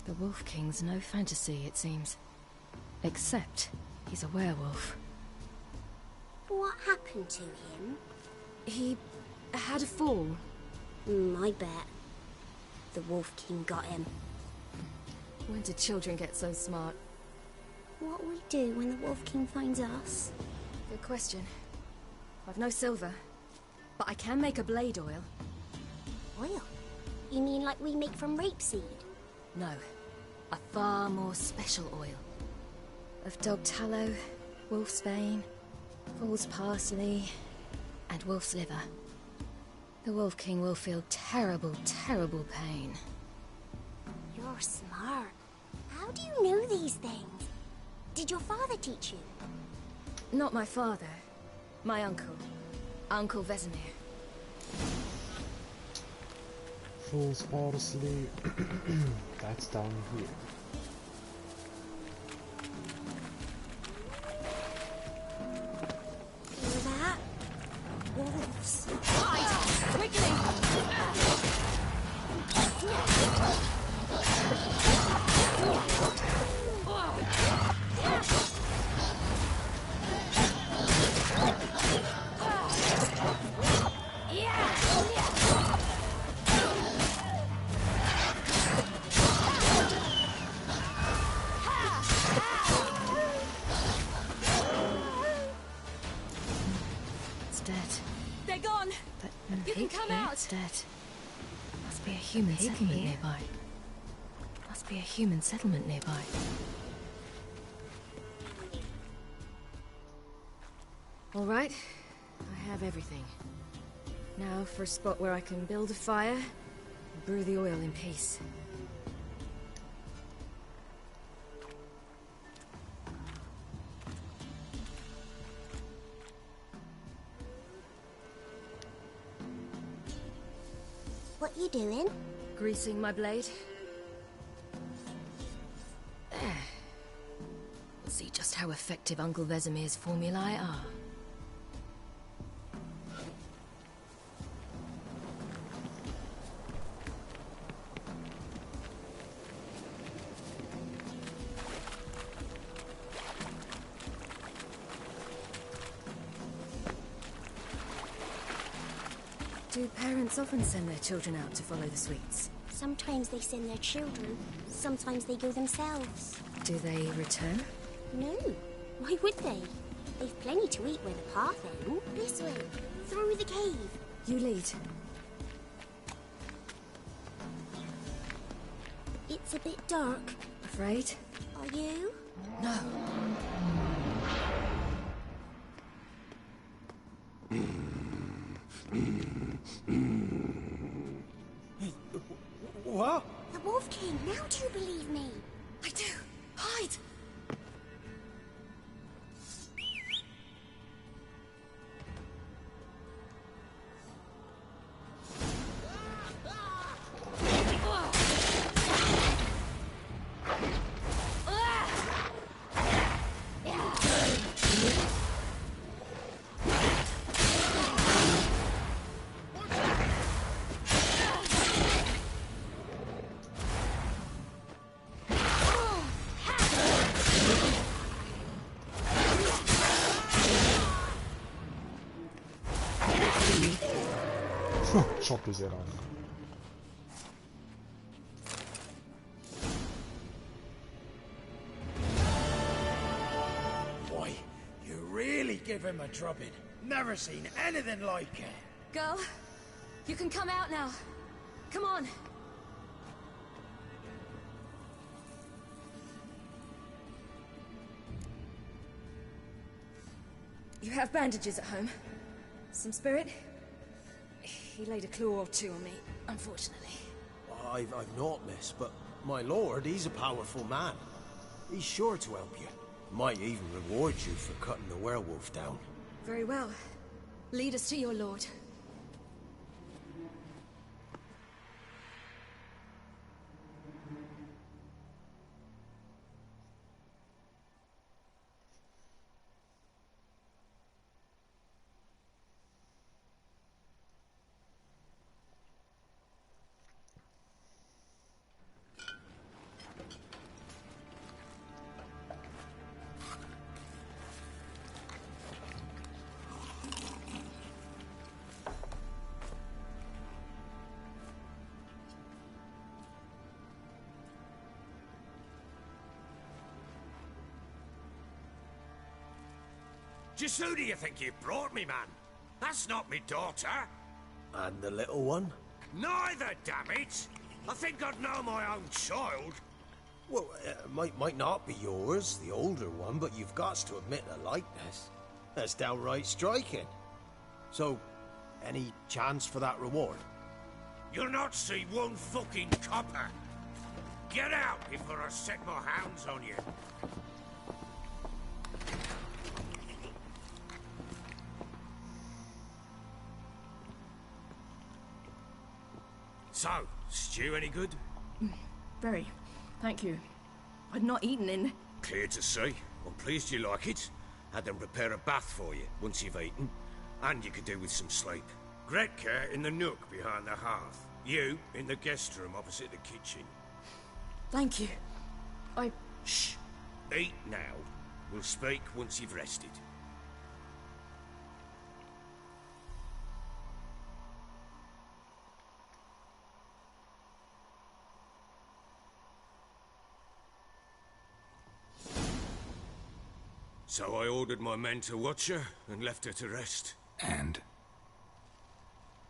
The Wolf King's no fantasy, it seems. Except he's a werewolf. What happened to him? He had a fall. I bet. The Wolf King got him. When did children get so smart? What will we do when the Wolf King finds us? Good question. I've no silver, but I can make a blade oil. Oil? You mean like we make from rapeseed? No, a far more special oil. Of dog tallow, wolf's bane, fool's parsley, and wolf's liver. The Wolf King will feel terrible, terrible pain. You're smart. How do you know these things? Did your father teach you? Not my father. My uncle. Uncle Vesemir. Fool's parsley. That's down here. Hear that? Wolves. Hide! Quickly! Dead. Must be a human settlement nearby. Must be a human settlement nearby. All right, I have everything. Now for a spot where I can build a fire and brew the oil in peace. What you doing? Greasing my blade. There. We'll see just how effective Uncle Vesemir's formulae are. Do parents often send their children out to follow the sweets? Sometimes they send their children. Sometimes they go themselves. Do they return? No. Why would they? They've plenty to eat where the path ends. This way. Through the cave. You lead. It's a bit dark. Afraid? Are you? No. What? The Wolf King, now do you believe me? I do. Hide! Çok güzel abi. Boy, you really give him a drubbing. Never seen anything like it. Girl, you can come out now. Come on. You have bandages at home? Some spirit? He laid a claw or two on me, unfortunately. I've not, miss, but my lord, he's a powerful man. He's sure to help you. Might even reward you for cutting the werewolf down. Very well. Lead us to your lord. Just who do you think you brought me, man? That's not me daughter. And the little one? Neither, damn it! I think I'd know my own child. Well, might not be yours, the older one, but you've got to admit a likeness. That's downright striking. So, any chance for that reward? You'll not see one fucking copper. Get out before I set my hounds on you. So, stew any good? Very. Thank you. I'd not eaten in... Clear to see. I'm pleased you like it. Had them prepare a bath for you once you've eaten. And you could do with some sleep. Gretka in the nook behind the hearth. You in the guest room opposite the kitchen. Thank you. Shh. Eat now. We'll speak once you've rested. So I ordered my men to watch her and left her to rest. And?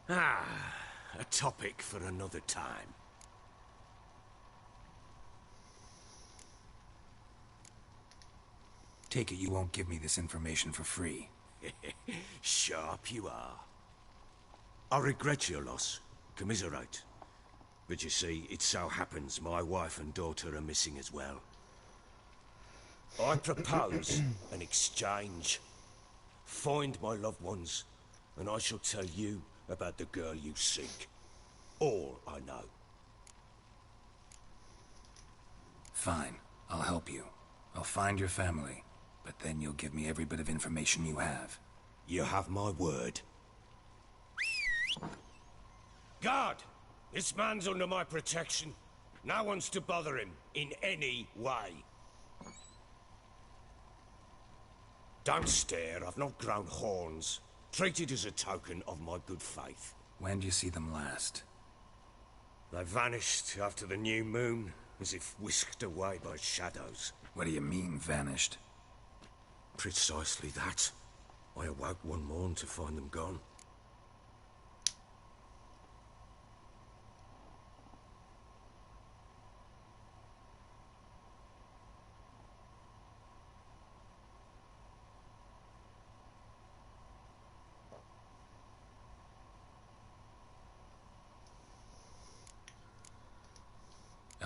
A topic for another time. Take it you won't give me this information for free. Sharp you are. I regret your loss. Commiserate. But you see, it so happens my wife and daughter are missing as well. I propose an exchange. Find my loved ones, and I shall tell you about the girl you seek. All I know. Fine. I'll help you. I'll find your family. But then you'll give me every bit of information you have. You have my word. Guard! This man's under my protection. No one's to bother him in any way. Don't stare, I've not grown horns. Treat it as a token of my good faith. When do you see them last? They vanished after the new moon, as if whisked away by shadows. What do you mean, vanished? Precisely that. I awoke one morn to find them gone.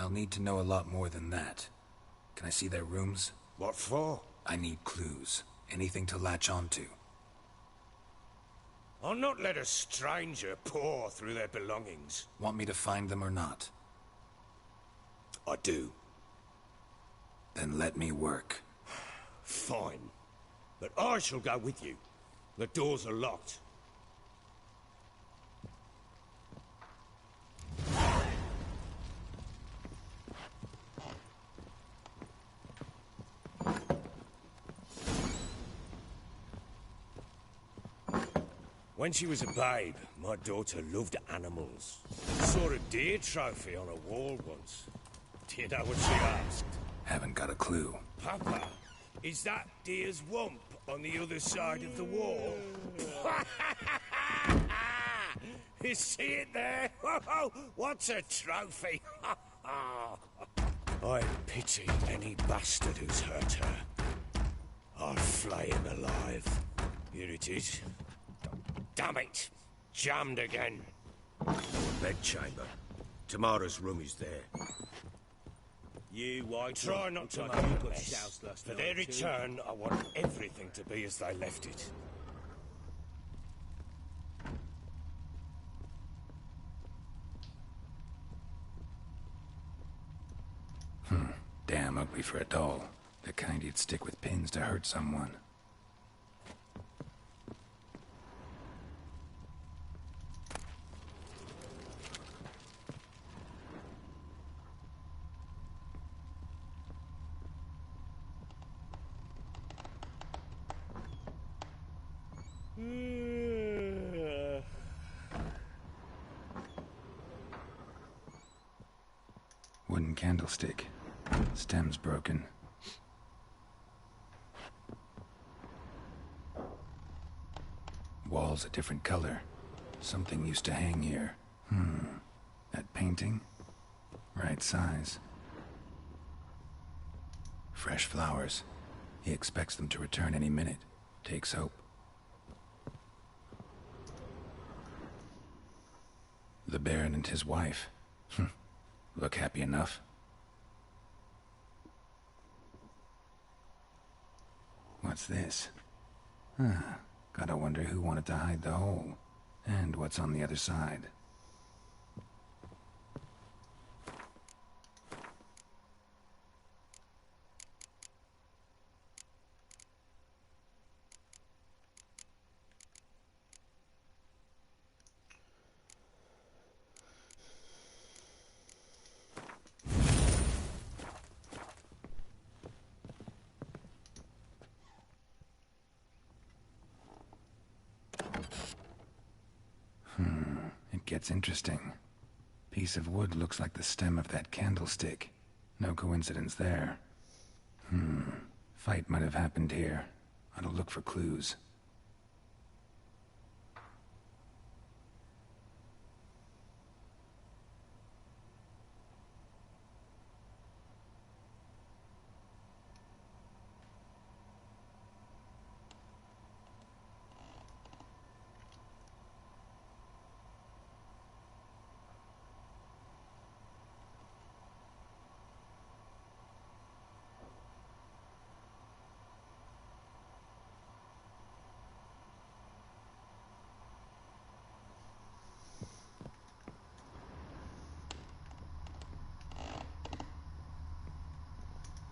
I'll need to know a lot more than that. Can I see their rooms? What for? I need clues. Anything to latch onto. I'll not let a stranger pore through their belongings. Want me to find them or not? I do. Then let me work. Fine. But I shall go with you. The doors are locked. When she was a babe, my daughter loved animals. Saw a deer trophy on a wall once. Do you know what she asked? Haven't got a clue. Papa, is that deer's wump on the other side of the wall? You see it there? What's a trophy? I pity any bastard who's hurt her. I'll flay him alive. Here it is. Damn it! Jammed again. Bedchamber. Tamara's room is there. You white. Try not to make a mess. For their return, I want everything to be as they left it. Damn ugly for a doll. The kind you'd stick with pins to hurt someone. Wooden candlestick. Stem's broken. Walls a different color. Something used to hang here. That painting? Right size. Fresh flowers. He expects them to return any minute. Takes hope. The Baron and his wife. Look happy enough. What's this? Gotta wonder who wanted to hide the hole. And what's on the other side. It gets interesting. Piece of wood looks like the stem of that candlestick. No coincidence there. Fight might have happened here. Ought to look for clues.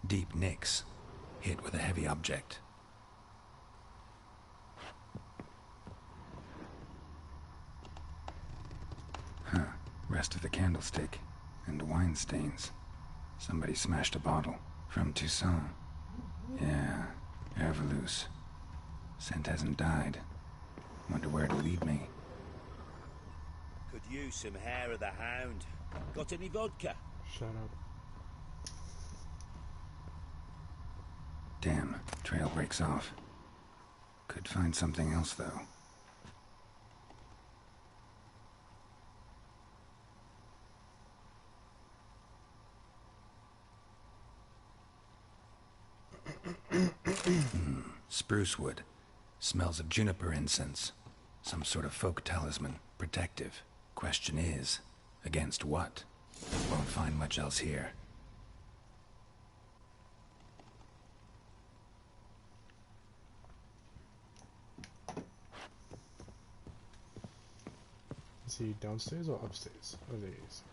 Deep nicks, hit with a heavy object. Rest of the candlestick, and wine stains. Somebody smashed a bottle from Toussaint. Yeah, Herveloos. Scent hasn't died. Wonder where it'll lead me. Could use some hair of the hound. Got any vodka? Shut up. Damn, trail breaks off. Could find something else, though. Spruce wood. Smells of juniper incense. Some sort of folk talisman. Protective. Question is, against what? Won't find much else here. Is he downstairs or upstairs? Oh, there he is.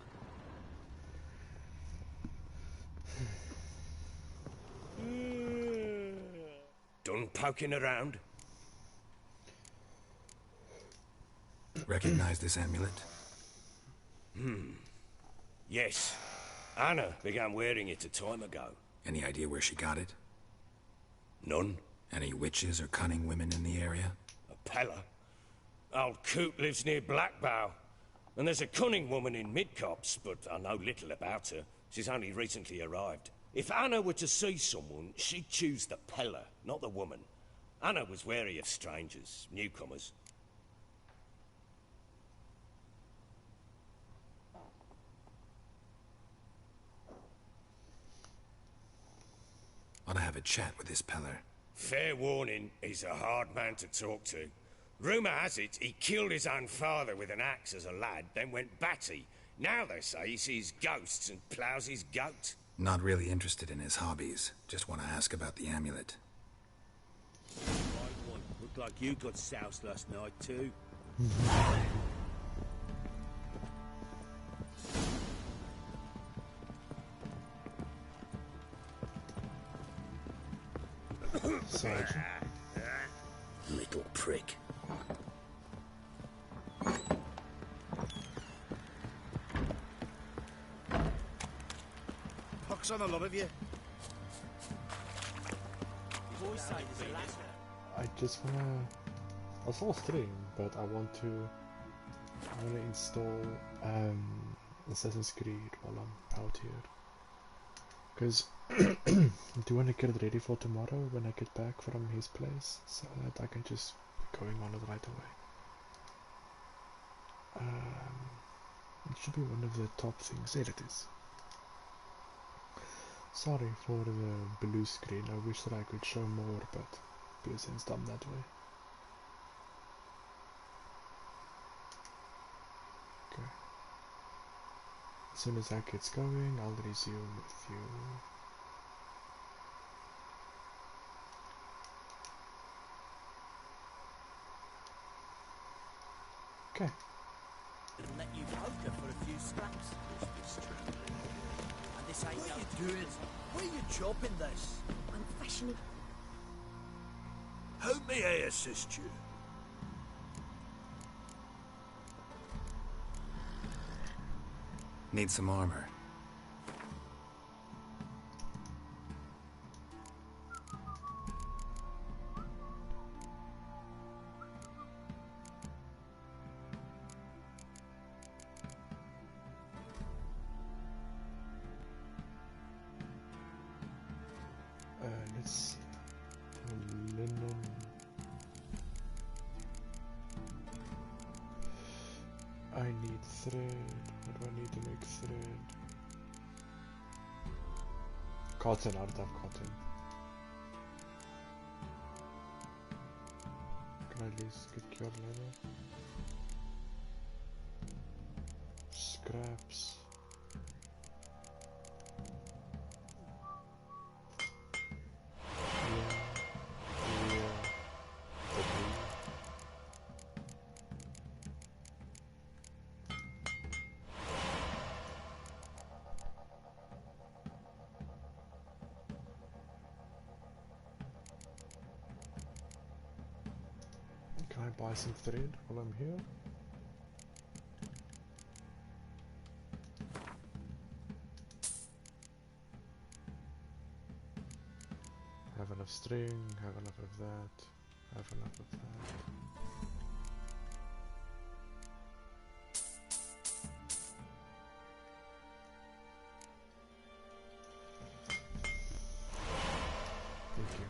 Done poking around? Recognize this amulet? Yes. Anna began wearing it a time ago. Any idea where she got it? None. Any witches or cunning women in the area? A Pella? Old Coot lives near Blackbow. And there's a cunning woman in Midcopse, but I know little about her. She's only recently arrived. If Anna were to see someone, she'd choose the Pella, not the woman. Anna was wary of strangers, newcomers. Ought to have a chat with this Peller. Fair warning, he's a hard man to talk to. Rumour has it he killed his own father with an axe as a lad, then went batty. Now they say he sees ghosts and ploughs his goat. Not really interested in his hobbies. Just want to ask about the amulet. Right one. Looked like you got soused last night too. Sergeant. Little prick. Pox on a lot of you. I just wanna... I'll still stream, but I want to install Assassin's Creed while I'm out here. Because I do want to get it ready for tomorrow when I get back from his place, so that I can just be going on it right away. It should be one of the top things. There it is. Sorry for the blue screen, I wish that I could show more, but PSN's done that way. Okay. As soon as that gets going, I'll resume with you. Okay. Let you poker for a few scraps. And this ain't what are you doing? Where are you chopping this? I'm fashioning. How may I assist you? Need some armor. Let's see. Linen. I need thread. What do I need to make thread? Cotton, I don't have cotton. Can I at least get cured leather? Scraps. Can I buy some thread while I'm here? Have enough string, have enough of that, have enough of that. Thank you.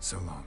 So long.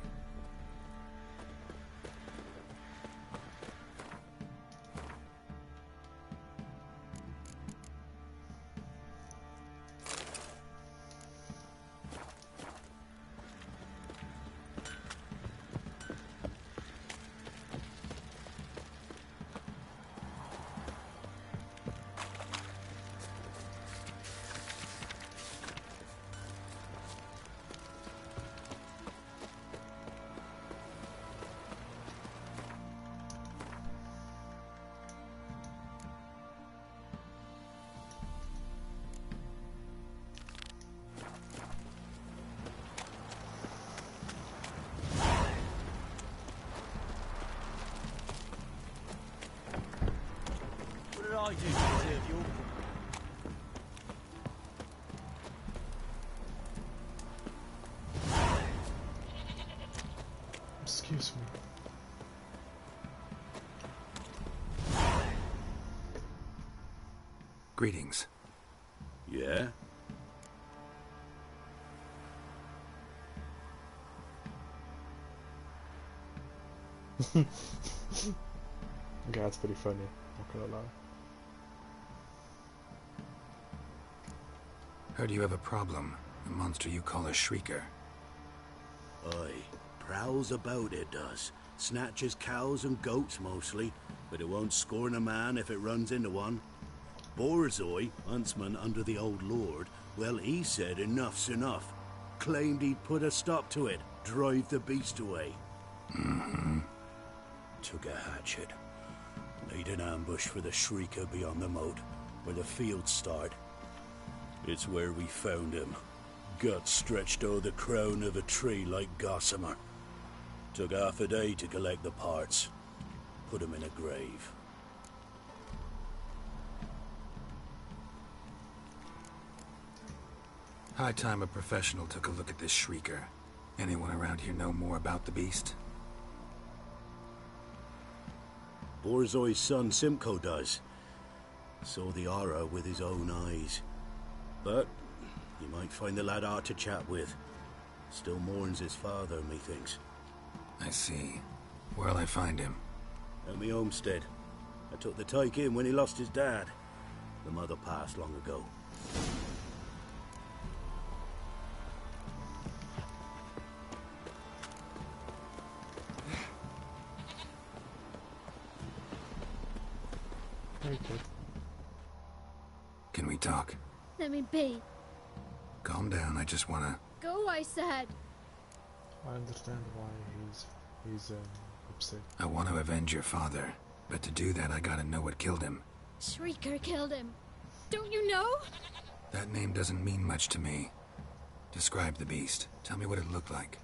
I do to deserve your... Excuse me. Greetings. Yeah? Okay, that's pretty funny, not gonna lie. Heard you have a problem. A monster you call a Shrieker. Aye. Prowls about, it does. Snatches cows and goats mostly, but it won't scorn a man if it runs into one. Borzoi, huntsman under the old lord, well, he said enough's enough. Claimed he'd put a stop to it, drive the beast away. Mm-hmm. Took a hatchet. Made an ambush for the Shrieker beyond the moat, where the fields start. It's where we found him. Guts stretched o'er the crown of a tree like gossamer. Took half a day to collect the parts. Put him in a grave. High time a professional took a look at this Shrieker. Anyone around here know more about the beast? Borzoi's son Simcoe does. Saw the aura with his own eyes. But you might find the lad hard to chat with. Still mourns his father, methinks. I see. Where'll I find him? At me homestead. I took the tyke in when he lost his dad. The mother passed long ago. Can we talk? Let me be. Calm down, I just wanna... Go, I said. I understand why he's upset. I want to avenge your father, but to do that I gotta know what killed him. Shrieker killed him. Don't you know? That name doesn't mean much to me. Describe the beast. Tell me what it looked like.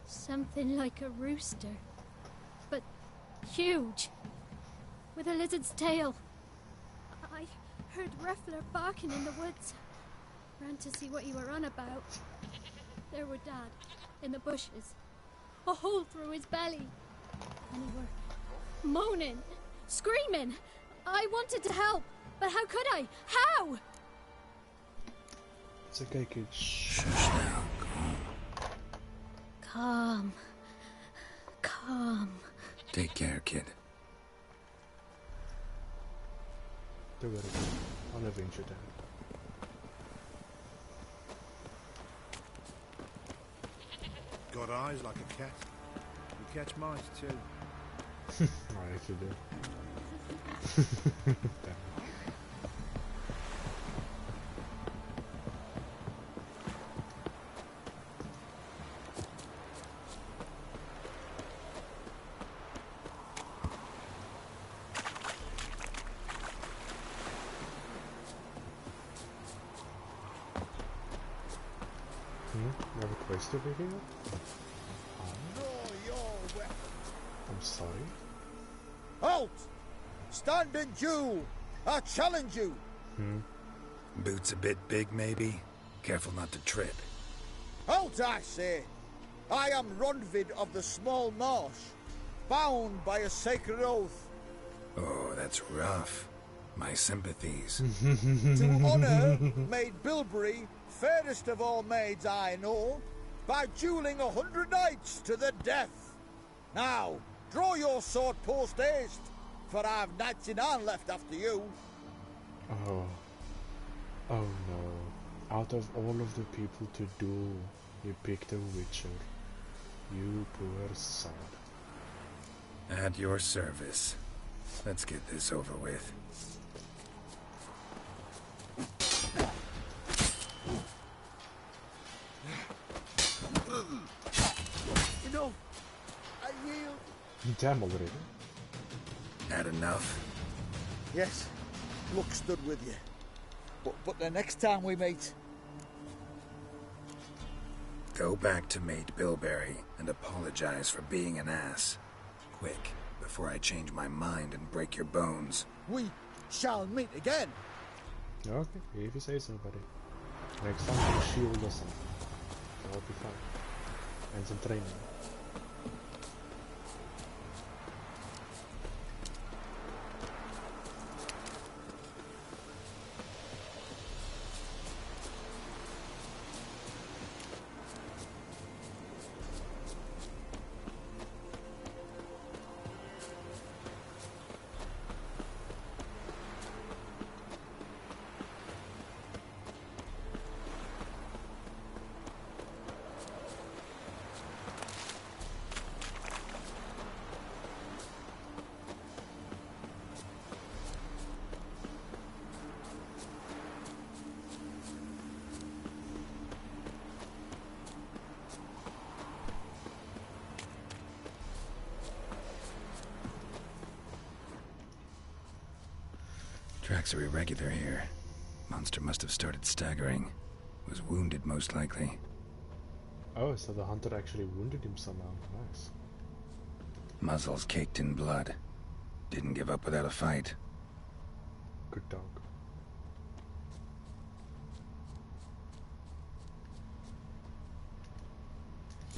Something like a rooster. But huge. With a lizard's tail. I heard Ruffler barking in the woods. Ran to see what you were on about. There were Dad, in the bushes. A hole through his belly. And he were moaning, screaming. I wanted to help, but how could I? How? It's okay, kid. Shush now, Calm. Calm. Take care, kid. Do it again. I'll avenge your dad. Got eyes like a cat. You catch mice too. I actually do. You have a quest over here? I'm sorry. Halt! Stand in Jew! I challenge you! Boots a bit big, maybe? Careful not to trip. Halt, I say! I am Rundvid of the Small Marsh, bound by a sacred oath. Oh, that's rough. My sympathies. To honour Maid Bilberry, fairest of all maids I know, by dueling 100 knights to the death. Now, draw your sword post haste, for I've knights in hand left after you. Oh. Oh no. Out of all of the people to duel, you picked a Witcher. You poor sod. At your service. Let's get this over with. You know, I yield. Damn already. Had enough? Yes, luck stood with you. But the next time we meet... Go back to Mate Bilberry and apologize for being an ass. Quick, before I change my mind and break your bones. We shall meet again. Okay, if you say so, buddy. Next time we'll shield or something. That'll be fun. And some training. Tracks are irregular here. Monster must have started staggering. Was wounded, most likely. Oh, so the hunter actually wounded him somehow. Nice. Muzzle's caked in blood. Didn't give up without a fight. Good dog.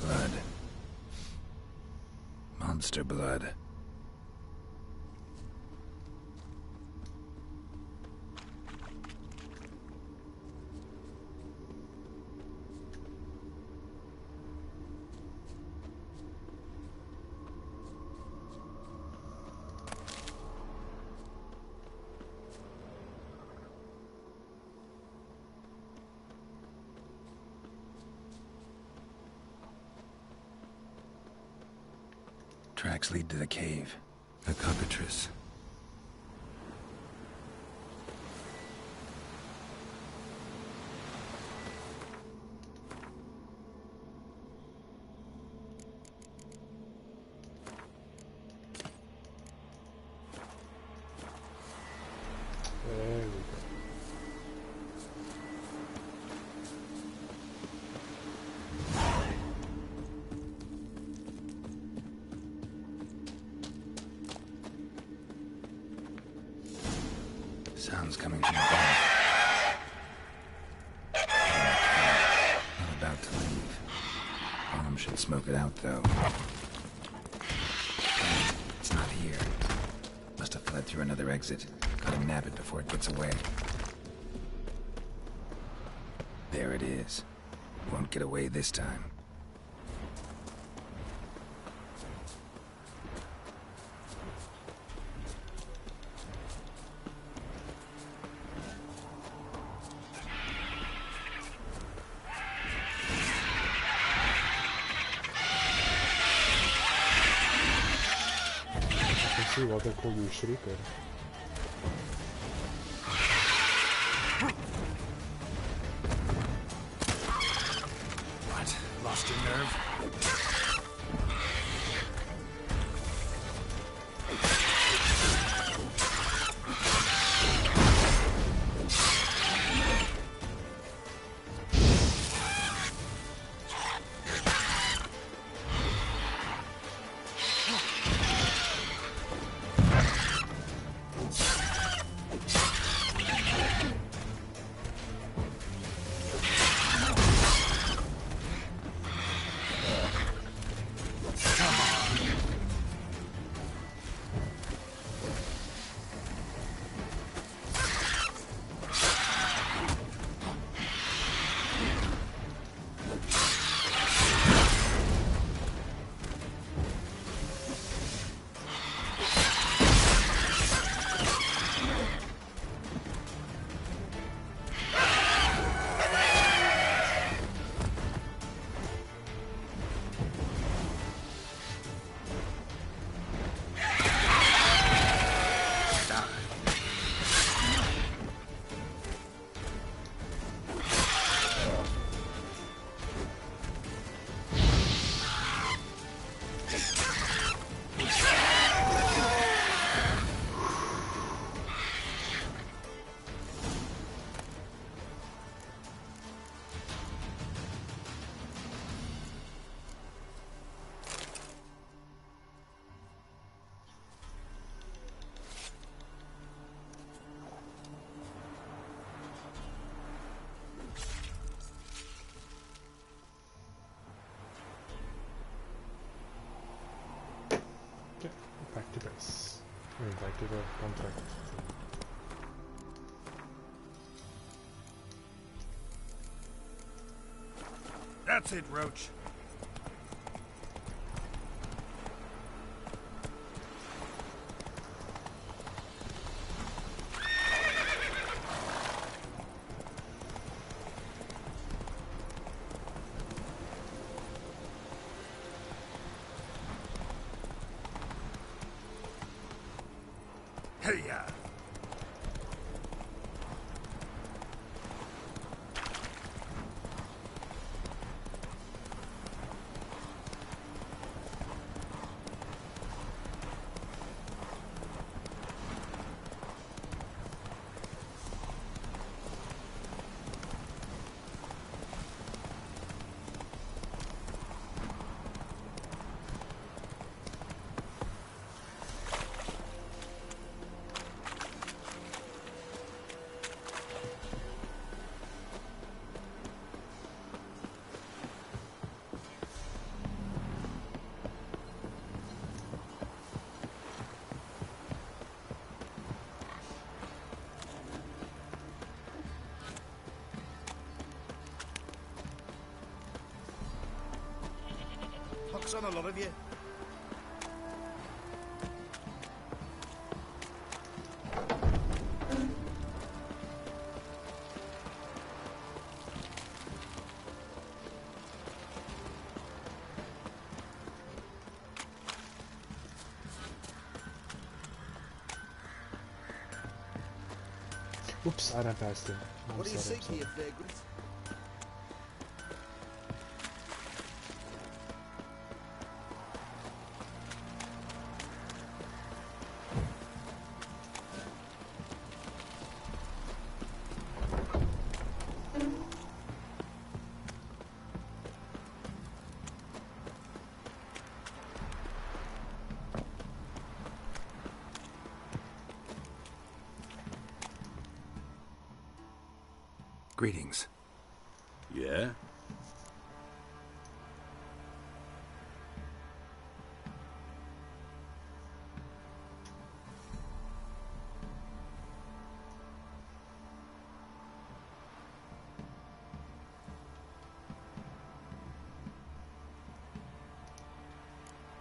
Blood. Monster blood. Tracks lead to the cave. A cockatrice. There we go. Sounds coming from the back. Not about to leave. Bomb should smoke it out, though. It's not here. Must have fled through another exit. Gotta nab it before it gets away. There it is. Won't get away this time. See what they call you, Shrieker. What? Lost your nerve? give a contract. That's it, Roach. Hey-ya! Puck's on a lot of you. Oops, I ran past him. What do you seek here, vagrant? Greetings. Yeah?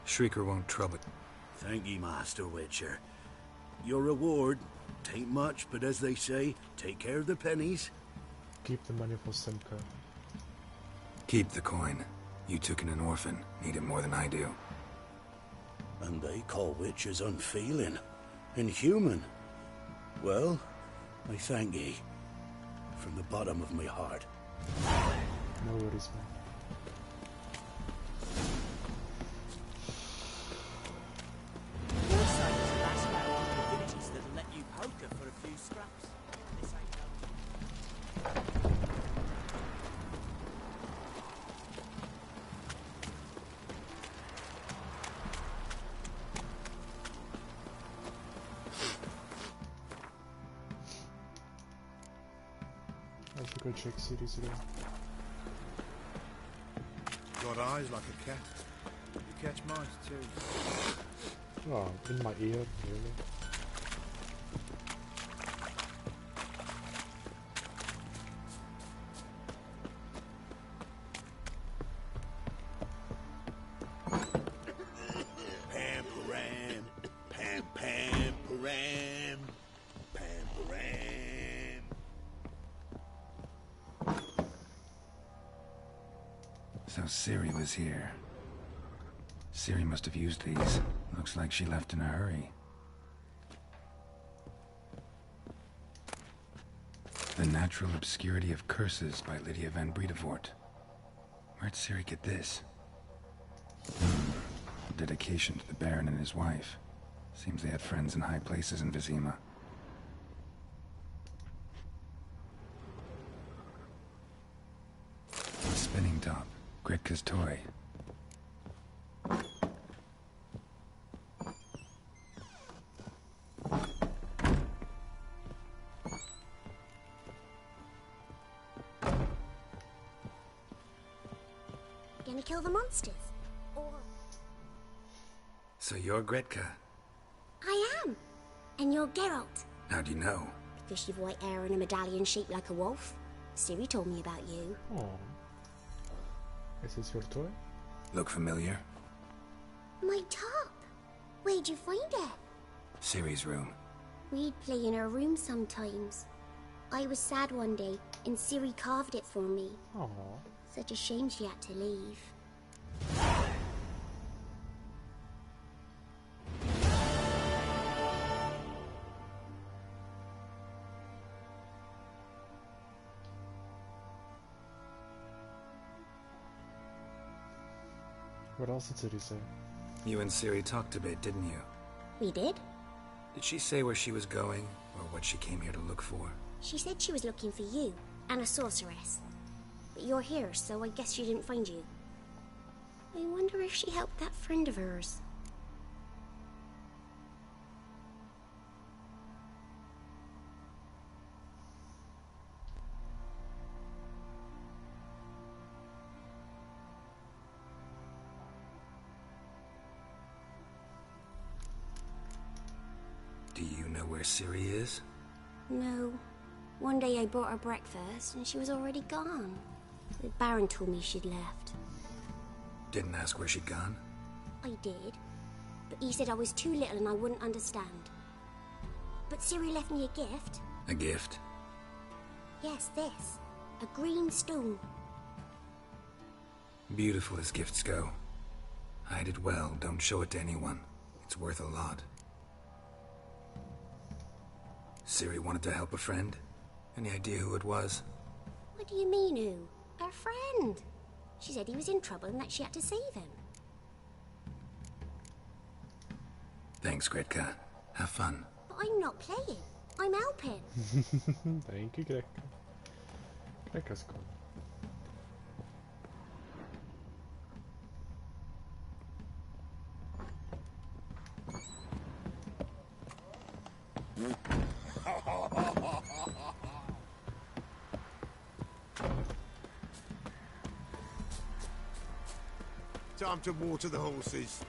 Shrieker won't trouble. Thank ye, Master Witcher. Your reward, tain't much, but as they say, take care of the pennies. Keep the money for Simcoe. Keep the coin. You took in an orphan. Need it more than I do. And they call witches unfeeling, inhuman. Well, I thank ye. From the bottom of my heart. No worries, man. Your son is the last man in the villages that'll let you poker for a few scraps. This ain't no... I should go check cities again. Got eyes like a cat. You catch mice too. Oh, in my ear, really? Pam-param, pam-pam-param, pam-param. So Ciri was here. Ciri must have used these. Looks like she left in a hurry. The Natural Obscurity of Curses by Lydia van Bredevoort. Where'd Ciri get this? A dedication to the Baron and his wife. Seems they had friends in high places in Vizima. A spinning top. Gretka's toy. Gonna kill the monsters? Or... So you're Gretka? I am. And you're Geralt. How do you know? Because you've white hair and a medallion shaped like a wolf. Ciri told me about you. Oh. Is this your toy? Look familiar? My top. Where'd you find it? Ciri's room. We'd play in her room sometimes. I was sad one day, and Ciri carved it for me. Aww. Such a shame she had to leave. What else did Ciri say? You and Ciri talked a bit, didn't you? We did? Did she say where she was going, or what she came here to look for? She said she was looking for you, and a sorceress. But you're here, so I guess she didn't find you. I wonder if she helped that friend of hers. Do you know where Ciri is? No. One day I brought her breakfast, and she was already gone. The Baron told me she'd left. Didn't ask where she'd gone? I did. But he said I was too little and I wouldn't understand. But Ciri left me a gift. A gift? Yes, this. A green stone. Beautiful as gifts go. Hide it well, don't show it to anyone. It's worth a lot. Ciri wanted to help a friend? Any idea who it was? What do you mean, who? Her friend. She said he was in trouble and that she had to save him. Thanks, Gretka. Have fun. But I'm not playing. I'm helping. Thank you, Gretka. Gretka's cool. Time to water the horses.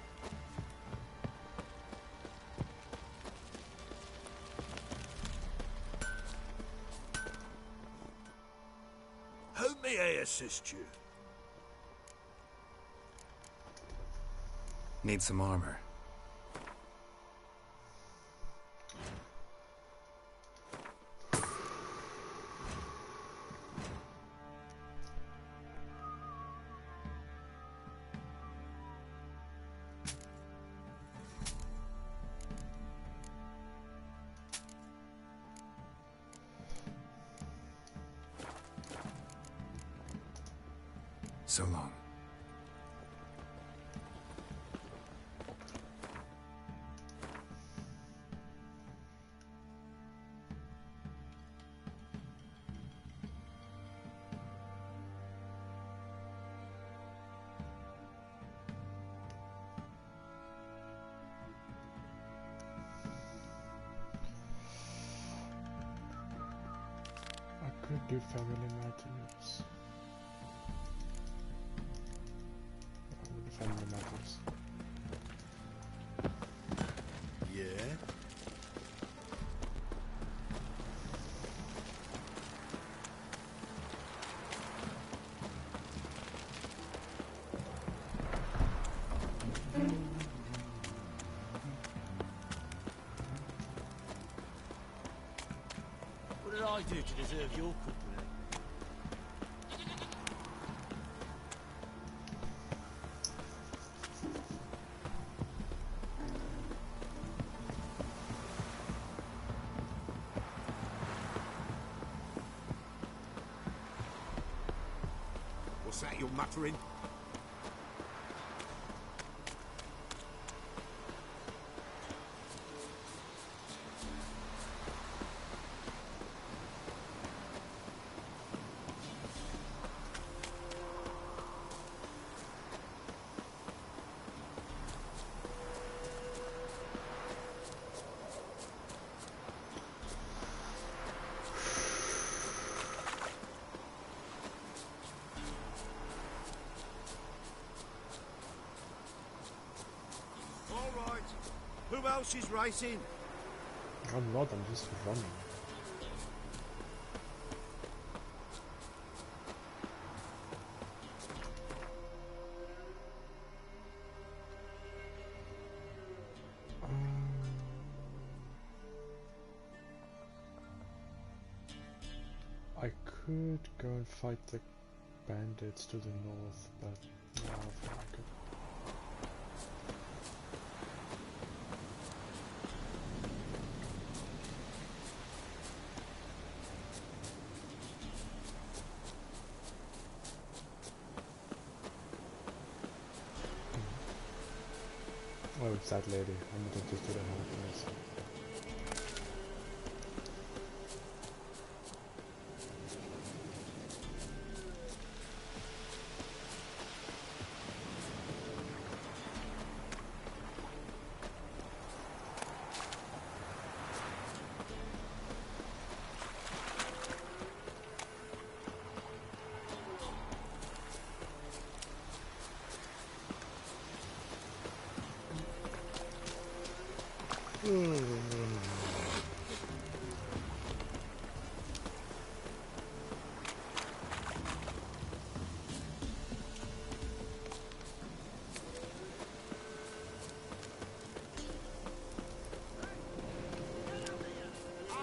How may I assist you? Need some armor. So long. I could do family matters. Family matters. Yeah? What did I do to deserve your company? What's that you're muttering? All right. Who else is racing? I'm not, I'm just running. I could go and fight the bandits to the north, but no, I think I could. Oh, it's that lady. I'm going to just do the happiness.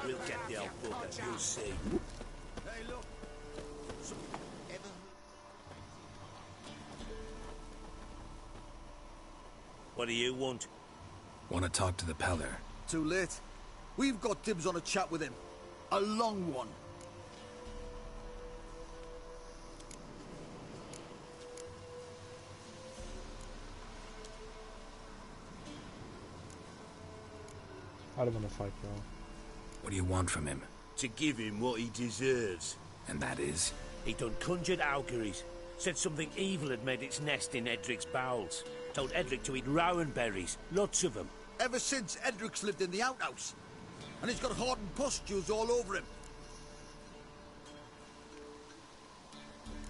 We'll get the old bugger, you'll see. Hey, look. What do you want? Want to talk to the Peller. Too late. We've got dibs on a chat with him. A long one. I don't want to fight y'all. What do you want from him? To give him what he deserves. And that is? He done conjured auguries. Said something evil had made its nest in Edric's bowels. Told Edric to eat rowan berries. Lots of them. Ever since Edric's lived in the outhouse. And he's got hardened pustules all over him.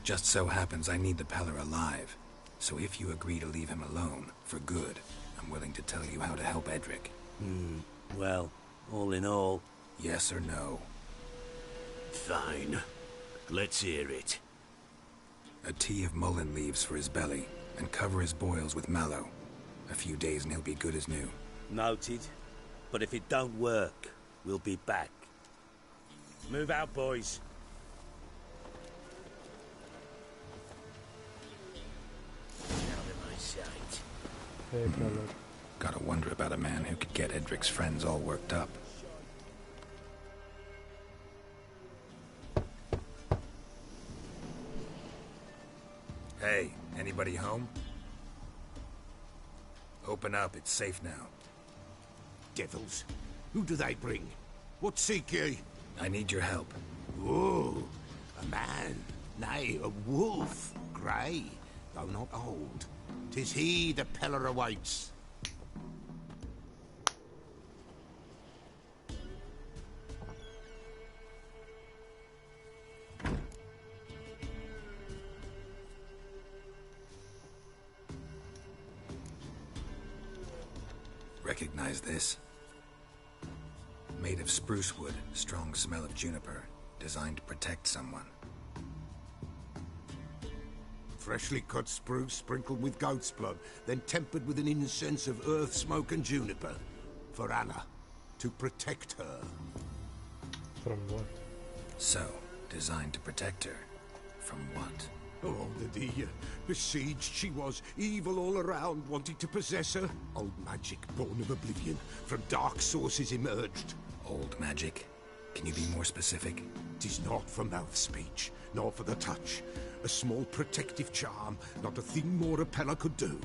Just so happens I need the Peller alive. So if you agree to leave him alone, for good, I'm willing to tell you how to help Edric. Well, all in all... Yes or no? Fine. Let's hear it. A tea of mullein leaves for his belly, and cover his boils with mallow. A few days and he'll be good as new. Noted. But if it don't work, we'll be back. Move out, boys. Out of my sight. Hey, Peller. Gotta wonder about a man who could get Edric's friends all worked up. Hey, anybody home? Open up, it's safe now. Devils. Who do they bring? What seek ye? I need your help. Oh, a man. Nay, a wolf. Grey, though not old. 'Tis he the Peller awaits. Recognize this? Made of spruce wood, strong smell of juniper, designed to protect someone. Freshly cut spruce sprinkled with goat's blood, then tempered with an incense of earth, smoke and juniper. For Anna, to protect her. From what? So, designed to protect her. From what? Oh, the besieged she was, evil all around, wanting to possess her. Old magic, born of oblivion, from dark sources emerged. Old magic? Can you be more specific? 'Tis not for mouth speech, nor for the touch. A small protective charm, not a thing more a Peller could do.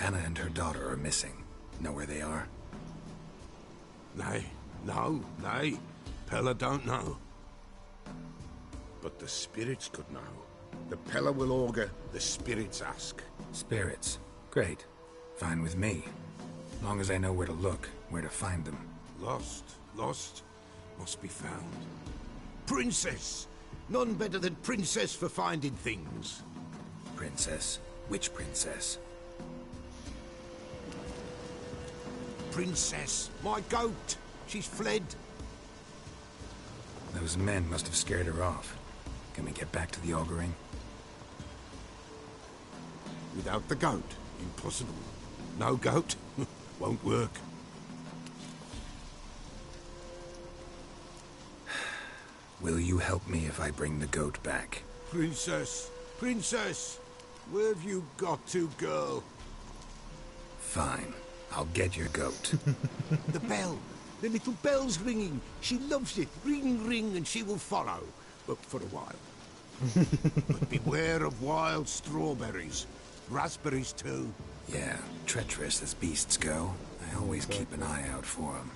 Anna and her daughter are missing. Know where they are? Nay, nay. Peller don't know. But the spirits could know. The Peller will augur, the spirits ask. Spirits? Great. Fine with me. Long as I know where to look, where to find them. Lost, must be found. Princess! None better than Princess for finding things. Princess? Which princess? princess. My goat. She's fled. Those men must have scared her off. Can we get back to the auguring? Without the goat, impossible. No goat, won't work. Will you help me if I bring the goat back? Princess, princess, where have you got to, girl? Fine, I'll get your goat. The bell, the little bell's ringing. She loves it. Ring, ring, and she will follow. But for a while. But beware of wild strawberries. Raspberries, too. Yeah, treacherous as beasts go. I always keep an eye out for them.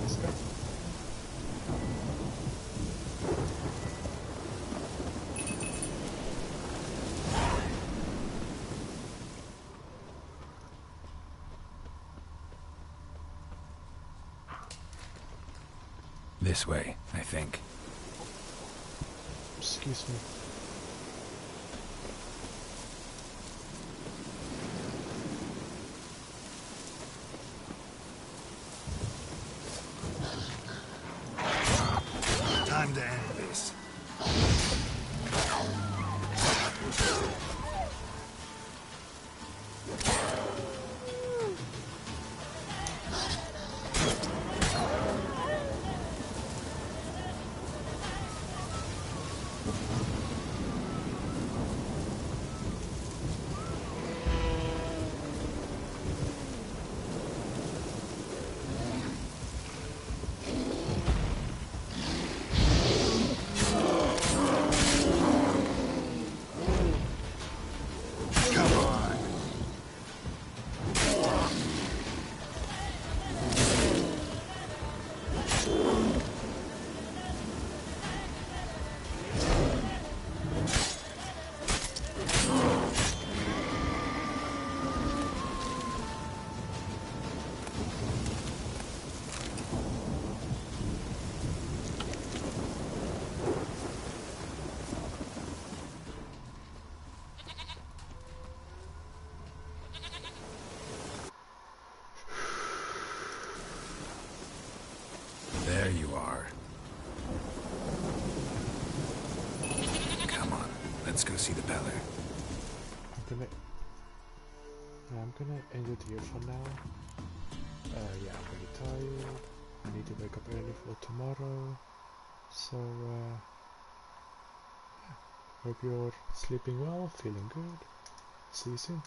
Let's go. This way, I think. Excuse me. Time to end this. There you are. Come on, let's go see the Peller. I'm gonna end it here for now. Yeah, I'm very tired. I need to wake up early for tomorrow. So, yeah. Hope you're sleeping well, feeling good. See you soon.